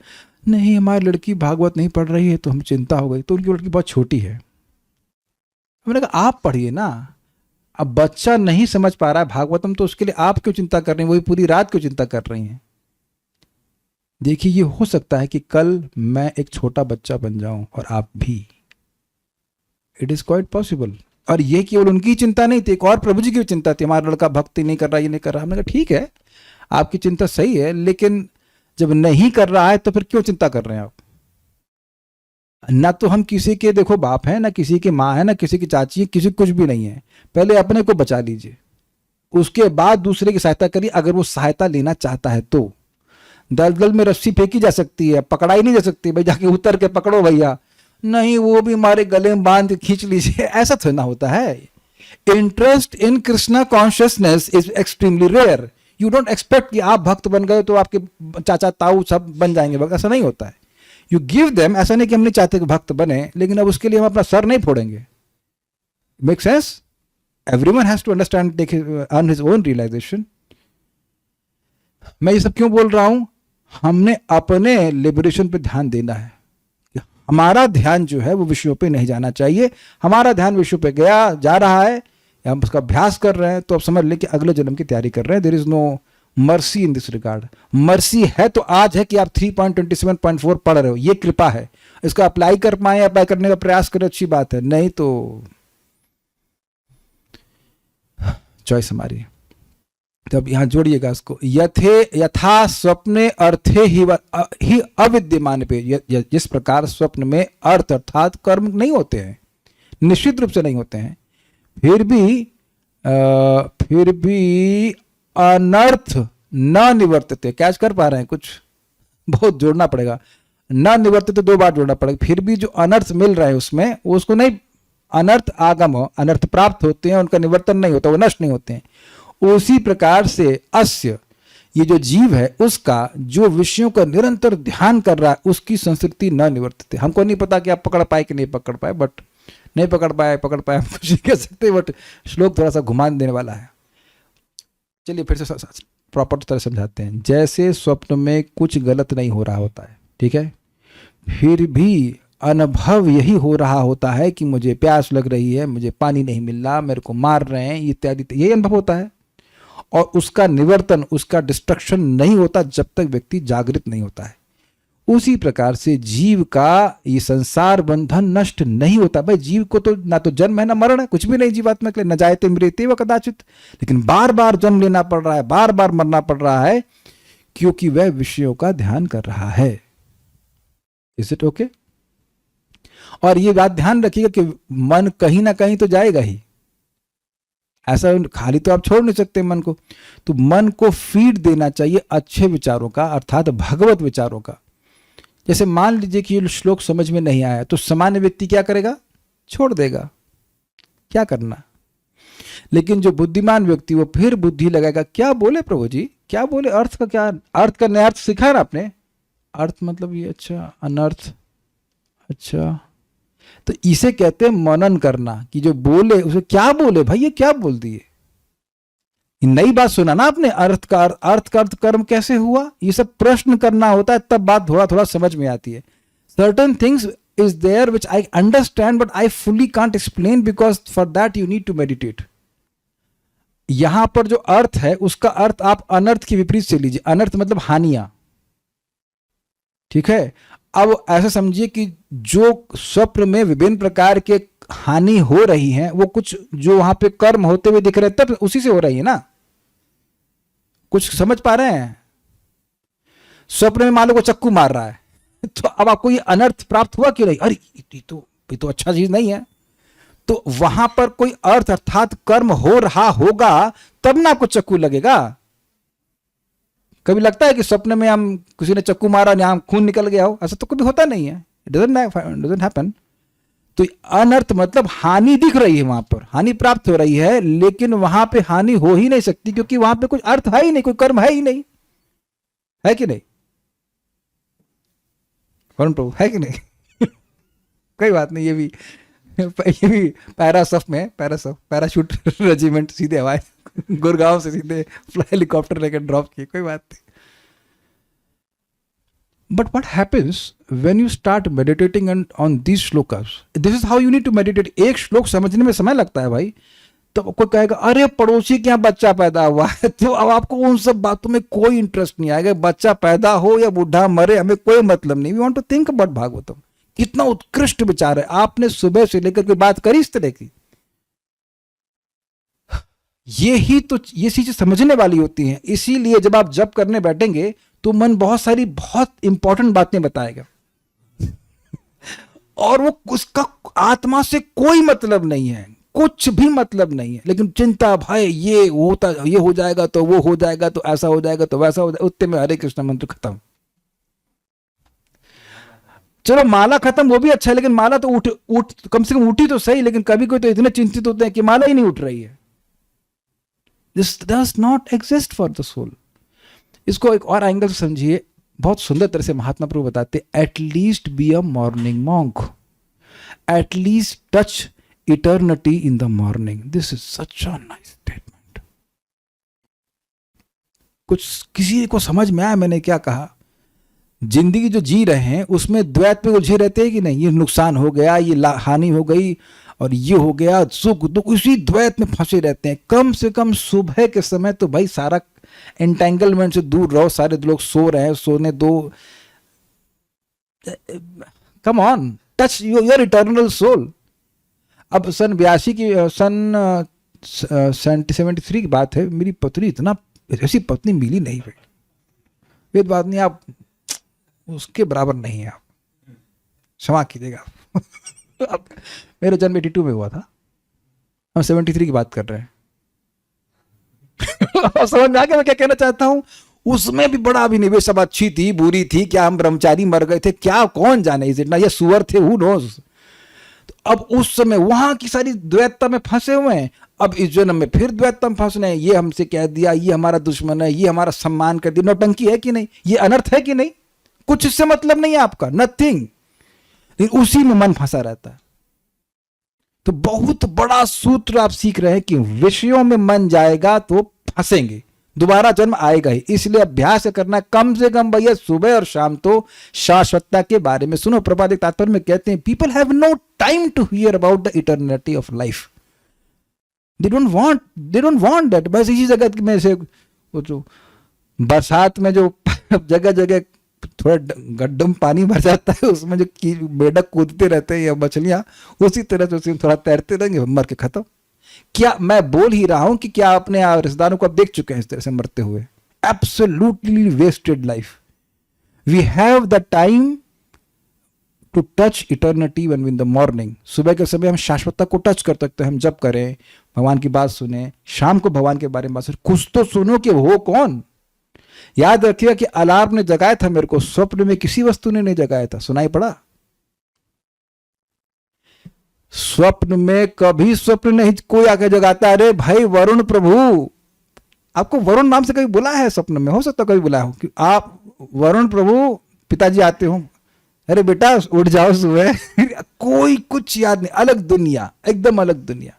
नहीं हमारी लड़की भागवत नहीं पढ़ रही है तो हम चिंता हो गई। तो उनकी लड़की बहुत छोटी है। हमने कहा आप पढ़िए ना, अब बच्चा नहीं समझ पा रहा है भागवतम तो उसके लिए आप क्यों चिंता कर रहे हैं, वही पूरी रात क्यों चिंता कर रही हैं? देखिए ये हो सकता है कि कल मैं एक छोटा बच्चा बन जाऊं और आप भी। It is quite possible. और ये केवल उनकी चिंता नहीं थी, एक और प्रभु जी की चिंता थी, हमारा लड़का भक्ति नहीं कर रहा, ये नहीं कर रहा। हमने कहा ठीक है आपकी चिंता सही है, लेकिन जब नहीं कर रहा है तो फिर क्यों चिंता कर रहे हैं आप? ना तो हम किसी के देखो बाप हैं, ना किसी की माँ है, ना किसी की चाची है, किसी कुछ भी नहीं है। पहले अपने को बचा लीजिए, उसके बाद दूसरे की सहायता करिए, अगर वो सहायता लेना चाहता है तो। दलदल में रस्सी फेंकी जा सकती है, पकड़ाई नहीं जा सकती, भाई जाके उतर के पकड़ो भैया, नहीं वो भी हमारे गले में बांध के खींच लीजिए, ऐसा थोड़ा ना होता है। Interest in Krishna consciousness is extremely rare. You don't expect कि आप भक्त बन गए तो आपके चाचा ताऊ सब बन जाएंगे भक्त, ऐसा नहीं होता है। यू गिव देम, ऐसा नहीं कि हम नहीं चाहते कि भक्त बने, लेकिन अब उसके लिए हम अपना सर नहीं फोड़ेंगे। Make sense? Everyone has to understand, take earn his own realisation. मैं ये सब क्यों बोल रहा हूं? हमने अपने लिबरेशन पे ध्यान देना है। हमारा ध्यान जो है वो विषयों पे नहीं जाना चाहिए। हमारा ध्यान विषयों पे जा रहा है, या हम उसका अभ्यास कर रहे हैं, तो अब समझ लें कि अगले जन्म की तैयारी कर रहे हैं। There is no mercy in this regard. Mercy है तो आज है कि आप 3.27.4 पढ़ रहे हो, ये कृपा है। इसका अप्लाई कर पाए, अप्लाई करने का प्रयास करें, अच्छी बात है, नहीं तो चॉइस हमारी। तब यहां जोड़िएगा इसको, यथा स्वप्ने अर्थे ही अविद्यमान पे। जिस प्रकार स्वप्न में अर्थ अर्थात कर्म नहीं होते हैं, निश्चित रूप से नहीं होते हैं, फिर भी अनर्थ न निवर्तते। कैच कर पा रहे हैं? कुछ बहुत जोड़ना पड़ेगा। न निवर्तते 2 बार जोड़ना पड़ेगा। फिर भी जो अनर्थ मिल रहा है उसमें, उसको नहीं, अनर्थ आगम हो, अनर्थ प्राप्त होते हैं, उनका निवर्तन नहीं होता, वो नष्ट नहीं होते हैं। उसी प्रकार से अस्य, ये जो जीव है उसका जो विषयों का निरंतर ध्यान कर रहा है, उसकी संस्कृति न निवर्तते। हमको नहीं पता कि आप पकड़ पाए कि नहीं पकड़ पाए, बट नहीं पकड़ पाए हम कुछ नहीं कह सकते, बट श्लोक थोड़ा सा घुमा देने वाला है। चलिए फिर से प्रॉपर तरह समझाते हैं। जैसे स्वप्न में कुछ गलत नहीं हो रहा होता है, ठीक है, फिर भी अनुभव यही हो रहा होता है कि मुझे प्यास लग रही है, मुझे पानी नहीं मिल रहा, मेरे को मार रहे हैं, इत्यादि, यही अनुभव होता है। और उसका निवर्तन, उसका डिस्ट्रक्शन नहीं होता जब तक व्यक्ति जागृत नहीं होता है। उसी प्रकार से जीव का ये संसार बंधन नष्ट नहीं होता। भाई जीव को तो ना तो जन्म है ना मरण है, कुछ भी नहीं जीवात्मा के लिए, न जायते मृत्यते व कदाचित, लेकिन बार बार जन्म लेना पड़ रहा है, बार बार मरना पड़ रहा है, क्योंकि वह विषयों का ध्यान कर रहा है। Is it okay? और ये बात ध्यान रखिएगा कि मन कहीं ना कहीं तो जाएगा ही, ऐसा खाली तो आप छोड़ नहीं सकते मन को। तो मन को फीड देना चाहिए अच्छे विचारों का, अर्थात भगवत विचारों का। जैसे मान लीजिए कि ये श्लोक समझ में नहीं आया, तो सामान्य व्यक्ति क्या करेगा? छोड़ देगा, क्या करना। लेकिन जो बुद्धिमान व्यक्ति वो फिर बुद्धि लगाएगा, क्या बोले प्रभु जी, क्या बोले, अर्थ का क्या, अर्थ का नया अर्थ सीखा ना आपने, अर्थ मतलब ये, अच्छा अनर्थ, अच्छा, तो इसे कहते हैं मनन करना, कि जो बोले उसे क्या बोले, भाई ये क्या बोल दिए, नई बात सुना ना आपने, अर्थ का अर्थ कर्म कैसे हुआ, ये सब प्रश्न करना होता है, तब बात थोड़ा थोड़ा समझ में आती है। Certain things is there which I understand but I fully can't explain, because for that you need to meditate. यहां पर जो अर्थ है उसका अर्थ आप अनर्थ के विपरीत से लीजिए। अनर्थ मतलब हानियां, ठीक है। अब ऐसा समझिए कि जो स्वप्न में विभिन्न प्रकार के हानि हो रही हैं, वो कुछ जो वहां पे कर्म होते हुए दिख रहे हैं, तब उसी से हो रही है ना। कुछ समझ पा रहे हैं? स्वप्न में मान लो को चक्कू मार रहा है, तो अब आपको ये अनर्थ प्राप्त हुआ क्यों नहीं? अरे ये तो ये तो अच्छा चीज नहीं है। तो वहां पर कोई अर्थ अर्थात कर्म हो रहा होगा तब ना आपको चक्कू लगेगा। कभी लगता है कि सपने में हम किसी ने चक्कू मारा, यहां खून निकल गया हो? ऐसा तो कभी होता नहीं है, इट डजंट हैपन। तो अनर्थ मतलब हानि दिख रही है, वहां पर हानि प्राप्त हो रही है, लेकिन वहां पे हानि हो ही नहीं सकती क्योंकि वहां पे कोई अर्थ है ही नहीं, कोई कर्म है ही नहीं, है कि नहीं? वरुण प्रभु, है कि नहीं? कोई बात नहीं, ये भी पैरासफ में पैराशूट रेजिमेंट सीधे हवाई गुड़गांव से सीधे हेलीकॉप्टर लेकर ड्रॉप किए, कोई बात नहीं। But what happens when you start meditating on these shlokas? This is how you need to meditate. एक श्लोक समझने में समय लगता है भाई। तो कोई कहेगा अरे पड़ोसी के यहाँ बच्चा पैदा हुआ है, तो अब आपको उन सब बातों में कोई इंटरेस्ट नहीं आएगा। बच्चा पैदा हो या बूढ़ा मरे, हमें कोई मतलब नहीं। We want to think about Bhagavatam. कितना उत्कृष्ट विचार है। आपने सुबह से लेकर कोई बात करी इस तरह की? ये चीजें समझने वाली होती हैं। इसीलिए जब आप जप करने बैठेंगे तो मन बहुत सारी बहुत इंपॉर्टेंट बातें बताएगा और वो उसका आत्मा से कोई मतलब नहीं है, कुछ भी मतलब नहीं है, लेकिन चिंता भाई ये होता, ये हो जाएगा तो वो हो जाएगा, तो ऐसा हो जाएगा तो वैसा हो जाएगा। उतने में हरे कृष्ण मंत्र खत्म। चलो माला खत्म, वो भी अच्छा है, लेकिन माला तो उठ कम से कम उठी तो सही। लेकिन कभी कोई तो इतने चिंतित होते हैं कि माला ही नहीं उठ रही है। This does not exist for the soul. इसको एक और एंगल से समझिए, बहुत सुंदर तरह से महात्मा प्रभु बताते, at least be a morning monk, at least touch eternity in the morning. This is such a nice statement. कुछ किसी को समझ में आया मैंने क्या कहा? जिंदगी जो जी रहे हैं उसमें द्वैत पे उलझे रहते हैं कि नहीं, ये नुकसान हो गया, ये हानि हो गई और ये हो गया, सुख दुख, उसी द्वैत में फंसे रहते हैं। कम से कम सुबह के समय तो भाई सारा एंटेंगलमेंट से दूर रहो। सारे लोग सो रहे हैं, सोने दो। Come on, touch your eternal soul. अब सन 82 की सन 73 की बात है। मेरी पत्नी इतना ऐसी पत्नी मिली नहीं भाई, ये बात नहीं, आप उसके बराबर नहीं है, आप क्षमा कीजिएगा। अब मेरा जन्म 82 में हुआ था, हम 73 की बात कर रहे हैं। समझ में आ गया मैं क्या कहना चाहता हूं? उसमें भी बड़ा अभिनिवेश। अब अच्छी थी बुरी थी, क्या हम ब्रह्मचारी मर गए थे, क्या कौन जाने, इज इट ना, ये सुअर थे, हु नोज। तो अब उस समय वहां की सारी द्वैतता में फंसे हुए हैं। अब इस जन्म में फिर द्वैतता में फंसने हैं। ये हमसे कह दिया, ये हमारा दुश्मन है, ये हमारा सम्मान कर दिया। नौटंकी है कि नहीं? ये अनर्थ है कि नहीं? कुछ इससे मतलब नहीं है आपका, नथिंग। लेकिन उसी में मन फंसा रहता है। तो बहुत बड़ा सूत्र आप सीख रहे हैं कि विषयों में मन जाएगा तो फंसेंगे, दोबारा जन्म आएगा ही। इसलिए अभ्यास करना, कम से कम भैया सुबह और शाम तो शाश्वतता के बारे में सुनो। प्रभात तात्पर्य में कहते हैं, people have no time to hear about the eternity of life. They don't want that. बस इसी जगत में से वो जो बरसात में जो जगह जगह थोड़ा गड्ढों में पानी भर जाता है, उसमें जो मेढक कूदते रहते हैं या मछलियां, उसी तरह से उसमें थोड़ा तैरते रहेंगे, मर के खत्म। क्या मैं बोल ही रहा हूं कि क्या अपने रिश्तेदारों को आप देख चुके हैं इस तरह से मरते हुए? Absolutely wasted life. We have the time to touch eternity when in the morning. सुबह के समय हम शाश्वतता को टच कर सकते हैं। हम जब करें, भगवान की बात सुने, शाम को भगवान के बारे में बात सुने। कुछ तो सुनो कि वो कौन। याद रखिएगा कि अलार्म ने जगाया था मेरे को, स्वप्न में किसी वस्तु ने नहीं जगाया था। सुनाई पड़ा? स्वप्न में कभी स्वप्न नहीं कोई आके जगाता। अरे भाई वरुण प्रभु, आपको वरुण नाम से कभी बुलाया है स्वप्न में? हो सकता कभी बुलाया हो कि आप वरुण प्रभु पिताजी आते हो, अरे बेटा उठ जाओ सुबह। कोई कुछ याद नहीं, अलग दुनिया, एकदम अलग दुनिया।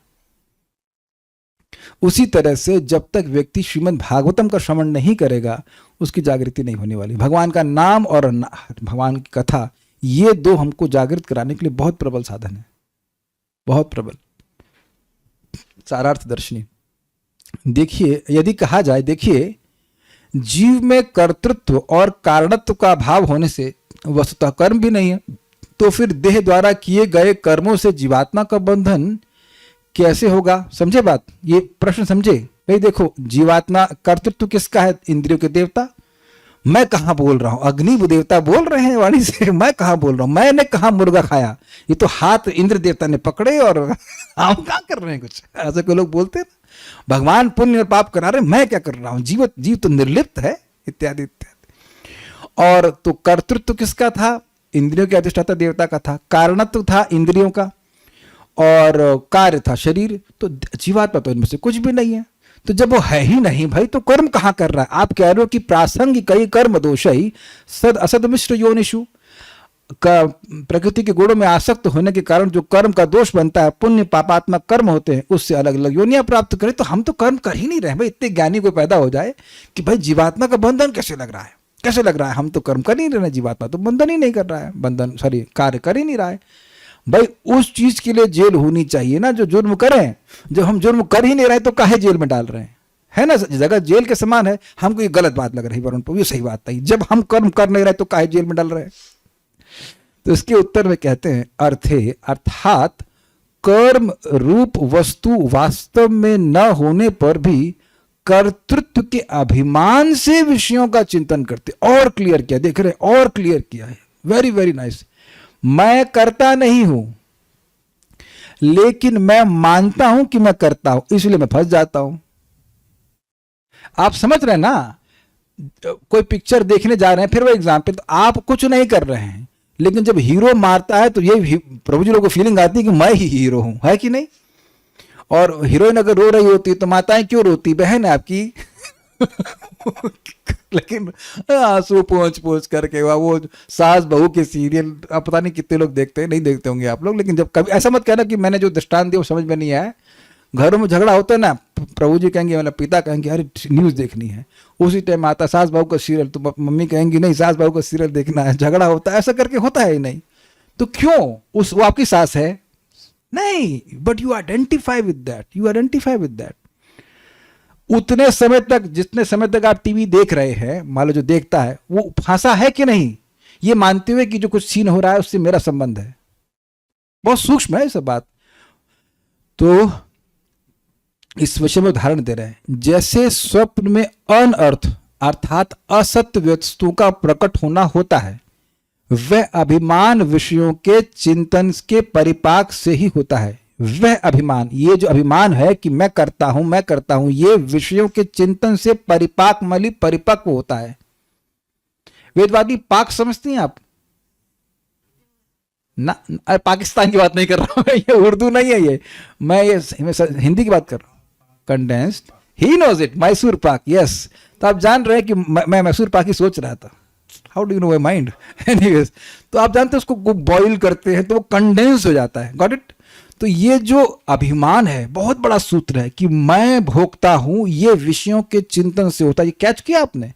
उसी तरह से जब तक व्यक्ति श्रीमद् भागवतम का श्रवण नहीं करेगा, उसकी जागृति नहीं होने वाली। भगवान का नाम और भगवान की कथा, ये दो हमको जागृत कराने के लिए बहुत प्रबल साधन है, बहुत प्रबल। सारार्थ दर्शनी देखिए, यदि कहा जाए, देखिए जीव में कर्तृत्व और कारणत्व का अभाव होने से वस्तुतः कर्म भी नहीं है, तो फिर देह द्वारा किए गए कर्मों से जीवात्मा का बंधन कैसे होगा? समझे बात? ये प्रश्न समझे भाई। देखो, जीवात्मा कर्तृत्व किसका है? इंद्रियों के देवता। मैं कहाँ बोल रहा हूँ, अग्नि देवता बोल रहे हैं वाणी से, मैं कहाँ बोल रहा हूँ, मैंने कहाँ मुर्गा खाया, ये तो हाथ इंद्र देवता ने पकड़े और हम क्या कर रहे हैं कुछ, ऐसे कोई लोग बोलते हैं ना। भगवान पुण्य और पाप करा रहे, मैं क्या कर रहा हूँ, जीव तो निर्लिप्त है, इत्यादि इत्यादि। और तो कर्तृत्व किसका था, इंद्रियों के अधिष्ठाता देवता का था, कारणत्व था इंद्रियों का, और कार्य था शरीर। तो जीवात्मा तो इनमें से कुछ भी नहीं है। तो जब वो है ही नहीं भाई, तो कर्म कहाँ कर रहा है। आप कह रहे हो कि प्रासंगिक कई कर्म दोष ही सद असद मिश्र योनिषु का प्रकृति के गुणों में आसक्त होने के कारण जो कर्म का दोष बनता है, पुण्य पापात्मक कर्म होते हैं, उससे अलग अलग योनियां प्राप्त करें। तो हम तो कर्म कर ही नहीं रहे भाई। इतने ज्ञानी कोई पैदा हो जाए कि भाई जीवात्मा का बंधन कैसे लग रहा है, कैसे लग रहा है, हम तो कर्म कर ही नहीं रहे, जीवात्मा तो बंधन ही नहीं कर रहा है, बंधन सॉरी कार्य कर ही नहीं रहा है। भाई उस चीज के लिए जेल होनी चाहिए ना जो जुर्म करें। जब हम जुर्म कर ही नहीं रहे तो काहे जेल में डाल रहे हैं, है ना, जगह जेल के समान है। हमको ये गलत बात लग रही वरुण, ये सही बात नहीं। जब हम कर्म कर नहीं रहे तो काहे जेल में डाल रहे हैं। तो इसके उत्तर में कहते हैं अर्थे अर्थात कर्म रूप वस्तु वास्तव में न होने पर भी कर्तृत्व के अभिमान से विषयों का चिंतन करते। और क्लियर किया, देख रहे, और क्लियर किया है, वेरी वेरी नाइस। मैं करता नहीं हूं, लेकिन मैं मानता हूं कि मैं करता हूं, इसलिए मैं फंस जाता हूं। आप समझ रहे हैं ना, कोई पिक्चर देखने जा रहे हैं, फिर वो एग्जाम्पल, तो आप कुछ नहीं कर रहे हैं, लेकिन जब हीरो मारता है तो ये प्रभु जी लोगों को फीलिंग आती है कि मैं ही हीरो हूं, है कि नहीं। और हीरोइन अगर रो रही होती तो माताएं क्यों रोती, बहन है आपकी लेकिन आंसू पोंछ पोंछ करके वो सास बहू के सीरियल, आप पता नहीं कितने लोग देखते हैं, नहीं देखते होंगे आप लोग, लेकिन जब कभी ऐसा मत कहना कि मैंने जो दृष्टांत दिया वो समझ में नहीं आया। घरों में झगड़ा होता है ना, प्रभु जी कहेंगे, मतलब पिता कहेंगे अरे न्यूज़ देखनी है, उसी टाइम आता सास बहू का सीरियल, तो मम्मी कहेंगी नहीं सास बहू का सीरियल देखना है, झगड़ा होता है, ऐसा करके होता है ही नहीं। तो क्यों, वो आपकी सास है नहीं, but you identify with that, you identify with that. उतने समय तक, जितने समय तक आप टीवी देख रहे हैं, मान लो जो देखता है वो फंसा है कि नहीं, ये मानते हुए कि जो कुछ सीन हो रहा है उससे मेरा संबंध है। बहुत सूक्ष्म है सब बात। तो इस विषय में उदाहरण दे रहे हैं, जैसे स्वप्न में अनर्थ अर्थात असत्य वस्तु का प्रकट होना होता है, वह अभिमान विषयों के चिंतन के परिपाक से ही होता है। वह अभिमान, ये जो अभिमान है कि मैं करता हूं, ये विषयों के चिंतन से परिपाक मली परिपक्व होता है। वेदवादी पाक समझती हैं आप ना, पाकिस्तान की बात नहीं कर रहा हूं, ये उर्दू नहीं है, मैं हिंदी की बात कर रहा हूं। Condensed, he knows it, Mysore pak, yes. तो आप जान रहे हैं कि मैं मैसूर पाक ही सोच रहा था। How do you know my mind, anyways. तो आप जानते हैं उसको बॉईल करते हैं तो वो कंडेंस हो जाता है, गॉट इट। तो ये जो अभिमान है बहुत बड़ा सूत्र है कि मैं भोगता हूं, ये विषयों के चिंतन से होता है। ये कैच किया आपने,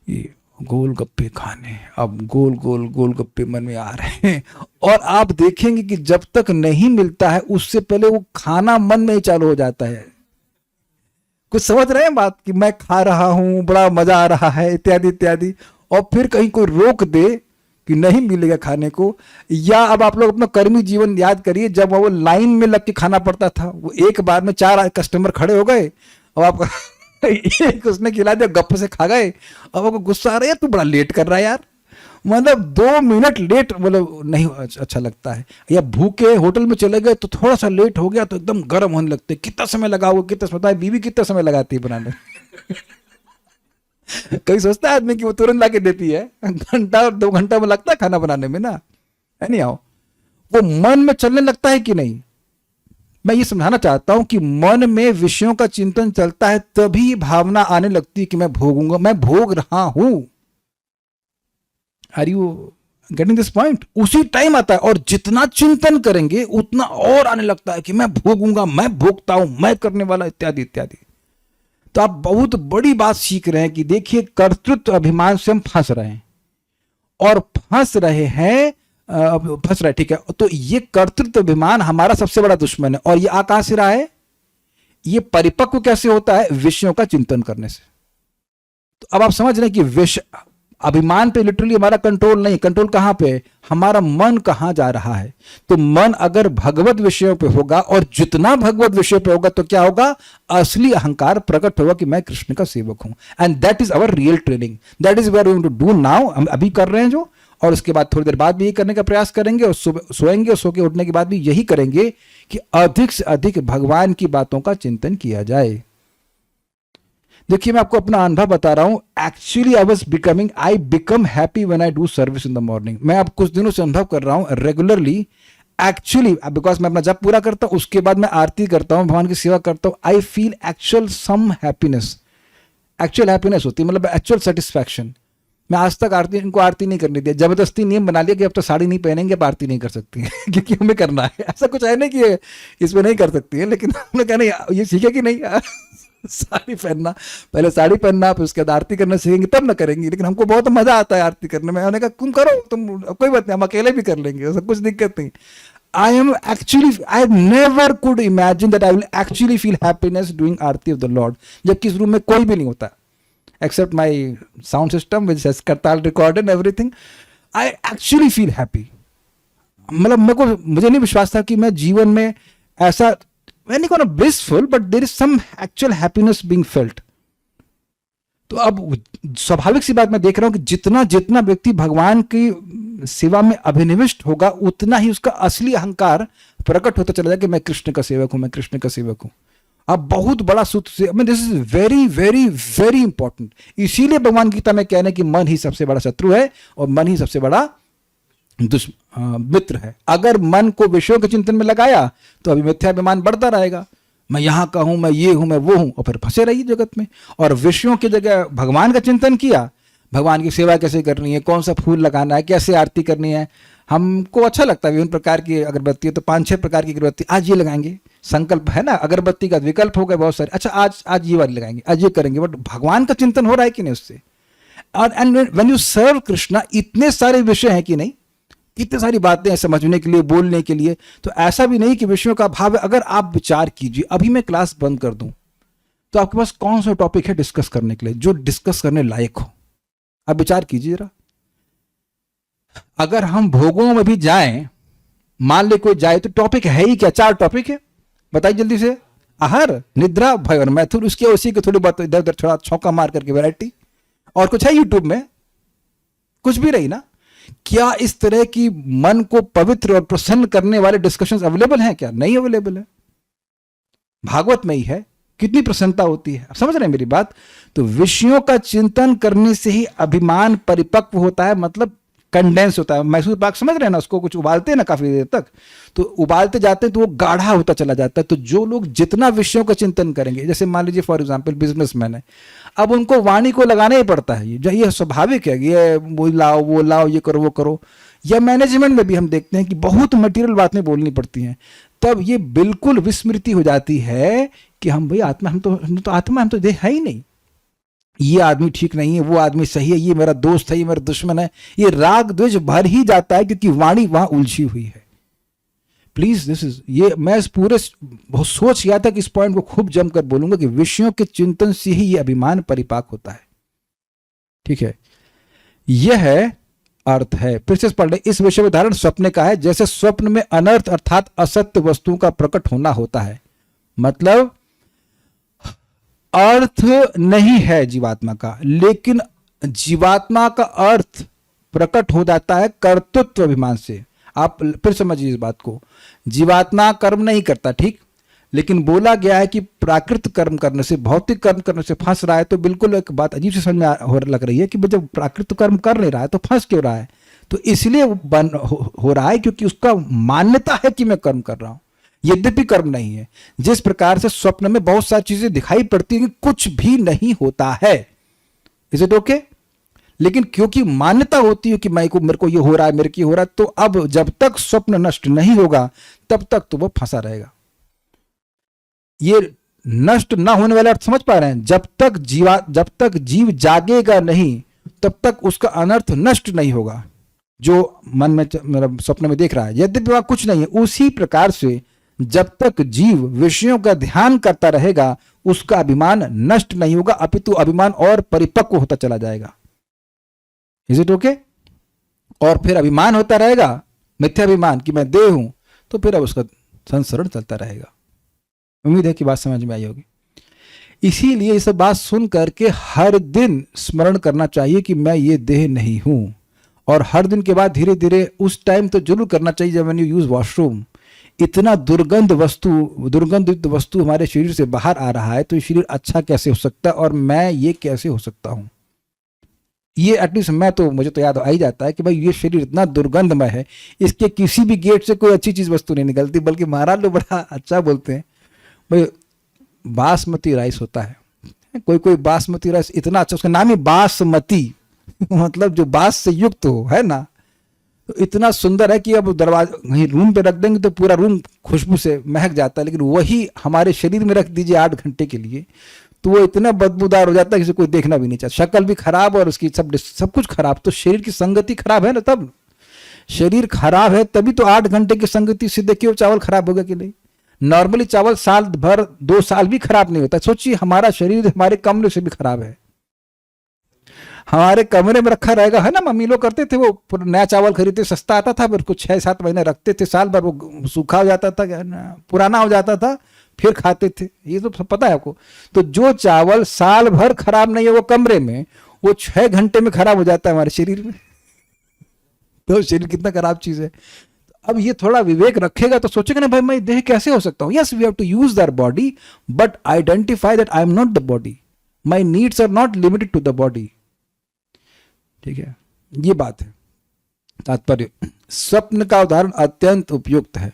ये गोलगप्पे खाने, अब गोल गोल गोलगप्पे मन में आ रहे हैं, और आप देखेंगे कि जब तक नहीं मिलता है उससे पहले वो खाना मन में ही चालू हो जाता है। कुछ समझ रहे हैं बात, कि मैं खा रहा हूं, बड़ा मजा आ रहा है, इत्यादि इत्यादि। और फिर कहीं कोई रोक दे कि नहीं मिलेगा खाने को, या अब आप लोग अपना कर्मी जीवन याद करिए, जब वो लाइन में लग के खाना पड़ता था, वो एक बार में 4 कस्टमर खड़े हो गए और आप एक उसने खिला दिया, गप से खा गए, अब आपको गुस्सा आ रहा है, तू बड़ा लेट कर रहा है यार, मतलब 2 मिनट लेट, मतलब नहीं अच्छा लगता है। या भूखे होटल में चले गए तो थोड़ा सा लेट हो गया तो एकदम गर्म होने लगते, कितना समय लगा हुआ, कितना समय, बताए बीवी कितना समय लगाती है बनाने कभी सोचता है आदमी कि वो तुरंत लाके देती है, घंटा और 2 घंटा में लगता है खाना बनाने में ना, है नहीं। आओ, वो मन में चलने लगता है कि नहीं। मैं ये समझाना चाहता हूं कि मन में विषयों का चिंतन चलता है तभी भावना आने लगती है कि मैं भोगूंगा, मैं भोग रहा हूं। Are you getting this point? उसी टाइम आता है, और जितना चिंतन करेंगे उतना और आने लगता है कि मैं भोगूंगा, मैं भोगता हूं, मैं करने वाला, इत्यादि इत्यादि। तो आप बहुत बड़ी बात सीख रहे हैं कि देखिए कर्तृत्व अभिमान से हम फंस रहे हैं, और फंस रहे, ठीक है। तो ये कर्तृत्व अभिमान हमारा सबसे बड़ा दुश्मन है, और ये आ कहां से रहा है, ये परिपक्व कैसे होता है, विषयों का चिंतन करने से। तो अब आप समझ रहे हैं कि विषय, अभिमान पे लिटरली हमारा कंट्रोल नहीं। कंट्रोल कहाँ पे है? हमारा मन कहाँ जा रहा है। तो मन अगर भगवत विषयों पे होगा और जितना भगवत विषय पे होगा तो क्या होगा? असली अहंकार प्रकट होगा कि मैं कृष्ण का सेवक हूं। And that is our real training, that is we are going to do now. हम अभी कर रहे हैं जो, और उसके बाद थोड़ी देर बाद भी यही करने का प्रयास करेंगे, और सोएंगे और सो के उठने के बाद भी यही करेंगे कि अधिक से अधिक भगवान की बातों का चिंतन किया जाए। देखिए, मैं आपको अपना अनुभव बता रहा हूं। Actually I become happy when I do service in the morning. मैं अब कुछ दिनों से अनुभव कर रहा हूं रेगुलरली, एक्चुअली बिकॉज मैं अपना जप पूरा करता हूं, उसके बाद मैं आरती करता हूं, भगवान की सेवा करता हूं। I feel actual some happiness, actual happiness होती है, मतलब एक्चुअल सेटिस्फैक्शन। मैं आज तक इनको आरती नहीं करने दिया, जबरदस्ती नियम बना लिया कि अब तो साड़ी नहीं पहनेंगे, अब आरती नहीं कर सकती है क्योंकि हमें करना है। ऐसा कुछ है नहीं कि इसमें नहीं कर सकती है, लेकिन हमने कहा नहीं, ये सीखे कि नहीं साड़ी पहनना, पहले साड़ी पहनना, फिर उसके बाद आरती करना सीखेंगे तब ना करेंगे। लेकिन हमको बहुत मजा आता है आरती करने में। उन्होंने कहा तुम करो, तुम कोई बात नहीं, हम अकेले भी कर लेंगे, ऐसा कुछ दिक्कत नहीं। I never could imagine that I will actually feel happiness doing Aarti of the Lord, जबकि इस रूम में कोई भी नहीं होता except my sound system which has करताल record and everything. I actually feel happy. मतलब मुझे नहीं विश्वास था कि मैं जीवन में ऐसा, मैं नहीं कहूँगा blissful, but there is some actual happiness being felt. तो अब स्वाभाविक सी बात मैं देख रहा हूं कि जितना जितना व्यक्ति भगवान की सेवा में अभिनिविष्ट होगा, उतना ही उसका असली अहंकार प्रकट होता चला जाएगा कि मैं कृष्ण का सेवक हूं, मैं कृष्ण का सेवक हूं। अब बहुत बड़ा सूत्र से, this is very very very important. इसीलिए भगवान गीता में कह रहे हैं कि मन ही सबसे बड़ा शत्रु है और मन ही सबसे बड़ा मित्र है। अगर मन को विषयों के चिंतन में लगाया तो अभी मिथ्याभिमान बढ़ता रहेगा, मैं यहाँ का हूं, मैं ये हूं, मैं वो हूं, और फिर फंसे रहिए जगत में। और विषयों की जगह भगवान का चिंतन किया, भगवान की सेवा कैसे करनी है, कौन सा फूल लगाना है, कैसे आरती करनी है। हमको अच्छा लगता है विभिन्न प्रकार की अगरबत्ती है, तो 5-6 प्रकार की अगरबत्ती आज ये लगाएंगे, संकल्प है ना। अगरबत्ती का विकल्प हो गए बहुत सारे, अच्छा आज ये वाली लगाएंगे, आज ये करेंगे, बट भगवान का चिंतन हो रहा है कि नहीं उससे। और and when you serve Krishna, इतने सारे विषय हैं कि नहीं, इतनी सारी बातें हैं समझने के लिए, बोलने के लिए। तो ऐसा भी नहीं कि विषयों का अभाव है। अगर आप विचार कीजिए, अभी मैं क्लास बंद कर दूं तो आपके पास कौन सा टॉपिक है डिस्कस करने के लिए जो डिस्कस करने लायक हो? आप विचार कीजिए जरा। अगर हम भोगों में भी जाएं, मान ले कोई जाए, तो टॉपिक है ही क्या? 4 टॉपिक है, बताइए जल्दी से। आहार, निद्रा, भय और मैथुन। उसके उसी को थोड़ी बात इधर उधर थोड़ा छौका मार करके वैरायटी। और कुछ है यूट्यूब में? कुछ भी नहीं ना। क्या इस तरह की मन को पवित्र और प्रसन्न करने वाले डिस्कशंस अवेलेबल हैं क्या? नहीं अवेलेबल है। भागवत में ही है, कितनी प्रसन्नता होती है। आप समझ रहे हैं मेरी बात? तो विषयों का चिंतन करने से ही अभिमान परिपक्व होता है, मतलब कंडेंस होता है। मैसूर पाक समझ रहे हैं ना, उसको कुछ उबालते हैं ना काफी देर तक, तो उबालते जाते हैं तो वो गाढ़ा होता चला जाता है। तो जो लोग जितना विषयों का चिंतन करेंगे, जैसे मान लीजिए फॉर एग्जांपल बिजनेसमैन है, अब उनको वाणी को लगाना ही पड़ता है, ये स्वाभाविक है, ये वो लाओ वो लाओ, ये करो वो करो। या मैनेजमेंट में भी हम देखते हैं कि बहुत मटेरियल बातें बोलनी पड़ती हैं। तब ये बिल्कुल विस्मृति हो जाती है कि हम भाई आत्मा, हम तो आत्मा, हम तो देह है ही नहीं। ये आदमी ठीक नहीं है, वो आदमी सही है, ये मेरा दोस्त है, ये मेरा दुश्मन है। ये राग द्वेष भर ही जाता है क्योंकि वाणी वहां उलझी हुई है। प्लीज दिस इज, ये मैं इस पूरे बहुत सोच गया था कि इस पॉइंट को खूब जमकर बोलूंगा कि विषयों के चिंतन से ही ये अभिमान परिपाक होता है। ठीक है, यह है अर्थ है। फिर से पढ़ ले। इस विषय में उदाहरण स्वप्न का है, जैसे स्वप्न में अनर्थ अर्थात असत्य वस्तुओं का प्रकट होना होता है। मतलब अर्थ नहीं है जीवात्मा का, लेकिन जीवात्मा का अर्थ प्रकट हो जाता है कर्तृत्व अभिमान से। आप फिर समझिए इस बात को। जीवात्मा कर्म नहीं करता, ठीक, लेकिन बोला गया है कि प्राकृत कर्म करने से, भौतिक कर्म करने से फंस रहा है। तो बिल्कुल एक बात अजीब से समझ में लग रही है कि जब प्राकृत कर्म कर नहीं रहा है तो फंस क्यों रहा है? तो इसलिए हो रहा है क्योंकि उसका मान्यता है कि मैं कर्म कर रहा हूं, यद्यपि कर्म नहीं है। जिस प्रकार से स्वप्न में बहुत सारी चीजें दिखाई पड़ती है, कुछ भी नहीं होता है। Is it okay? लेकिन क्योंकि मान्यता होती है कि मेरे को ये हो रहा है, मेरे को ये हो रहा है, तो अब जब तक स्वप्न नष्ट नहीं होगा तब तक तो वो फंसा रहेगा। ये नष्ट ना होने वाला अर्थ समझ पा रहे हैं? जब तक जीव जागेगा नहीं तब तक उसका अनर्थ नष्ट नहीं होगा जो मन में मतलब स्वप्न में देख रहा है, यद्यपि वह कुछ नहीं है। उसी प्रकार से जब तक जीव विषयों का ध्यान करता रहेगा उसका अभिमान नष्ट नहीं होगा, अपितु अभिमान और परिपक्व होता चला जाएगा। Is it okay? और फिर अभिमान होता रहेगा, मिथ्याभिमान कि मैं देह हूं, तो फिर अब उसका संसरण चलता रहेगा। उम्मीद है कि बात समझ में आई होगी। इसीलिए ये सब बात सुन करके हर दिन स्मरण करना चाहिए कि मैं ये देह नहीं हूं। और हर दिन के बाद धीरे धीरे उस टाइम तो जरूर करना चाहिए जब व्हेन यू यूज वॉशरूम, इतना दुर्गंधित वस्तु हमारे शरीर से बाहर आ रहा है, तो ये शरीर अच्छा कैसे हो सकता है और मैं ये कैसे हो सकता हूं। ये एटलीस्ट मैं तो, मुझे तो याद आ ही जाता है कि भाई ये शरीर इतना दुर्गंधमय है, इसके किसी भी गेट से कोई अच्छी चीज वस्तु नहीं निकलती। बल्कि महाराज लोग बड़ा अच्छा बोलते हैं, भाई बासमती राइस होता है, कोई कोई बासमती राइस इतना अच्छा, उसका नाम ही बासमती मतलब जो बास से युक्त हो, है ना, तो इतना सुंदर है कि अब दरवाजा वहीं रूम पे रख देंगे तो पूरा रूम खुशबू से महक जाता है। लेकिन वही हमारे शरीर में रख दीजिए 8 घंटे के लिए, तो वो इतना बदबूदार हो जाता है कि कोई देखना भी नहीं चाहता, शक्ल भी खराब और उसकी सब कुछ खराब। तो शरीर की संगति खराब है ना, तब शरीर खराब है तभी तो 8 घंटे की संगति से देखिए वो चावल खराब होगा कि नहीं। नॉर्मली चावल साल भर 2 साल भी खराब नहीं होता। सोचिए हमारा शरीर हमारे कमरे से भी खराब है, हमारे कमरे में रखा रहेगा, है ना। मम्मी लोग करते थे, वो नया चावल खरीदते, सस्ता आता था, फिर कुछ 6-7 महीने रखते थे, साल भर वो सूखा हो जाता था, पुराना हो जाता था, फिर खाते थे। ये तो सब पता है आपको। तो जो चावल साल भर खराब नहीं है वो कमरे में, वो 6 घंटे में खराब हो जाता है हमारे शरीर में। तो शरीर कितना खराब चीज है। अब ये थोड़ा विवेक रखेगा तो सोचेगा ना, भाई मैं देह कैसे हो सकता हूं। Yes, we have to use their body, but identify that I am not the body, my needs are not limited to the body. ठीक है, ये बात है। तात्पर्य, स्वप्न का उदाहरण अत्यंत उपयुक्त है।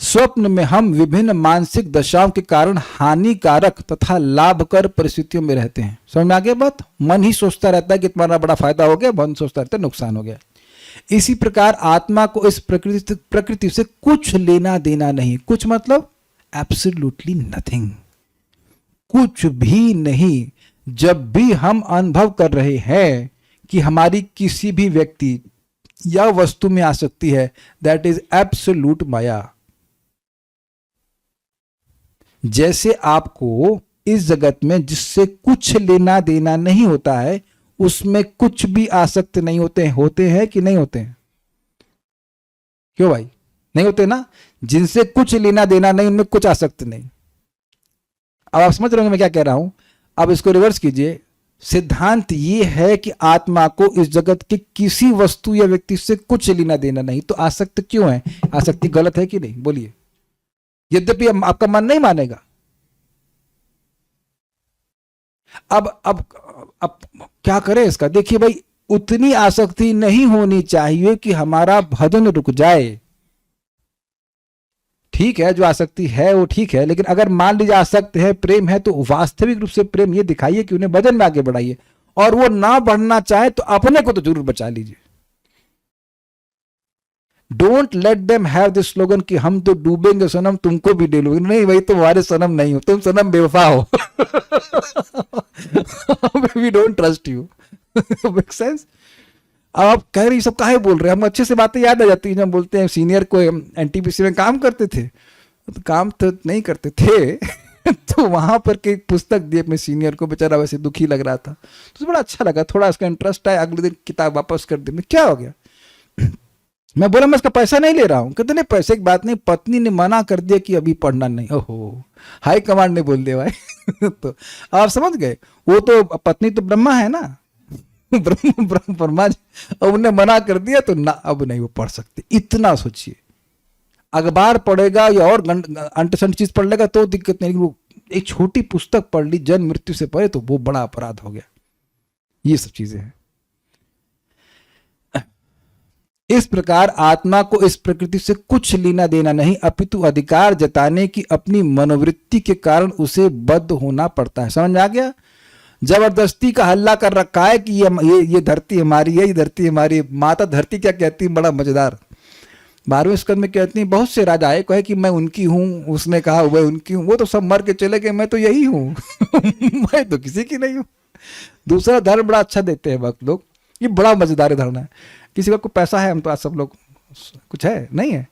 स्वप्न में हम विभिन्न मानसिक दशाओं के कारण हानिकारक तथा लाभकर परिस्थितियों में रहते हैं। समझ में आ गया बात? मन ही सोचता रहता है कि तुम्हारा बड़ा फायदा हो गया, मन सोचता रहता है नुकसान हो गया। इसी प्रकार आत्मा को इस प्रकृति से कुछ लेना देना नहीं। कुछ मतलब एब्सोल्युटली नथिंग, कुछ भी नहीं। जब भी हम अनुभव कर रहे हैं कि हमारी किसी भी व्यक्ति या वस्तु में आसक्ति है, दैट इज एब्सोल्यूट माया। जैसे आपको इस जगत में जिससे कुछ लेना देना नहीं होता है, उसमें कुछ भी आसक्त नहीं होते हैं कि नहीं होते हैं? क्यों भाई, नहीं होते ना। जिनसे कुछ लेना देना नहीं, उनमें कुछ आसक्त नहीं। अब आप समझ रहे होंगे मैं क्या कह रहा हूं। अब इसको रिवर्स कीजिए। सिद्धांत ये है कि आत्मा को इस जगत के किसी वस्तु या व्यक्ति से कुछ लेना देना नहीं। तो आसक्त क्यों है? आसक्ति गलत है कि नहीं, बोलिए। यद्यपि आपका मन नहीं मानेगा। अब क्या करें इसका? देखिए भाई, उतनी आसक्ति नहीं होनी चाहिए कि हमारा भजन रुक जाए। ठीक है, जो आसक्ति है वो ठीक है, लेकिन अगर मान लीजिए आसक्त है, प्रेम है, तो वास्तविक रूप से प्रेम ये दिखाइए कि उन्हें भजन में आगे बढ़ाइए। और वो ना बढ़ना चाहे तो अपने को तो जरूर बचा लीजिए। Don't let them have this slogan कि हम तो डूबेंगे सनम, तुमको भी डूबेंगे। नहीं भाई, तुम हमारे सनम नहीं हो, तुम सनम बेवफा हो। We don't trust you. Make sense? अब आप कह रही सब काहे बोल रहे हैं? हम अच्छे से बातें याद आ जाती है जब बोलते हैं सीनियर को एनटीपीसी में काम करते थे, तो काम तो नहीं करते थे। तो वहां पर की पुस्तक दी अपने सीनियर को, बेचारा वैसे दुखी लग रहा था, तो बड़ा अच्छा लगा, थोड़ा उसका इंटरेस्ट आया। अगले दिन किताब वापस कर दी। मैं क्या हो गया? मैं बोला मैं इसका पैसा नहीं ले रहा हूँ। कहते नहीं, पैसे की बात नहीं, पत्नी ने मना कर दिया कि अभी पढ़ना नहीं। ओहो, हाई कमांड ने बोल दिया भाई। तो आप समझ गए, वो तो पत्नी तो ब्रह्मा है ना, ब्रह्मा जी, अब उन्हें मना कर दिया तो ना, अब नहीं वो पढ़ सकते। इतना सोचिए, अखबार पढ़ेगा या और अंटसंट चीज पढ़ लेगा तो दिक्कत नहीं, वो एक छोटी पुस्तक पढ़ ली, जन्म मृत्यु से पढ़े, तो वो बड़ा अपराध हो गया। ये सब चीजें हैं। इस प्रकार आत्मा को इस प्रकृति से कुछ लेना देना नहीं, अपितु अधिकार जताने की अपनी मनोवृत्ति के कारण उसे बद्ध होना पड़ता है। समझ में आ गया? जबरदस्ती का हल्ला कर रखा है कि ये धरती हमारी है, ये धरती हमारी। माता धरती क्या कहती है, बड़ा मजेदार। 12वें स्कंद में कहती है, बहुत से राजा आए, कहे कि मैं उनकी हूं, उसने कहा वह उनकी हूं, वो तो सब मर के चले गए, मैं तो यही हूं। मैं तो किसी की नहीं हूं। दूसरा धर्म बड़ा अच्छा देते हैं वक्त लोग, ये बड़ा मजेदार धर्म है। किसी का कोई पैसा है, हम तो आज सब लोग कुछ है नहीं है,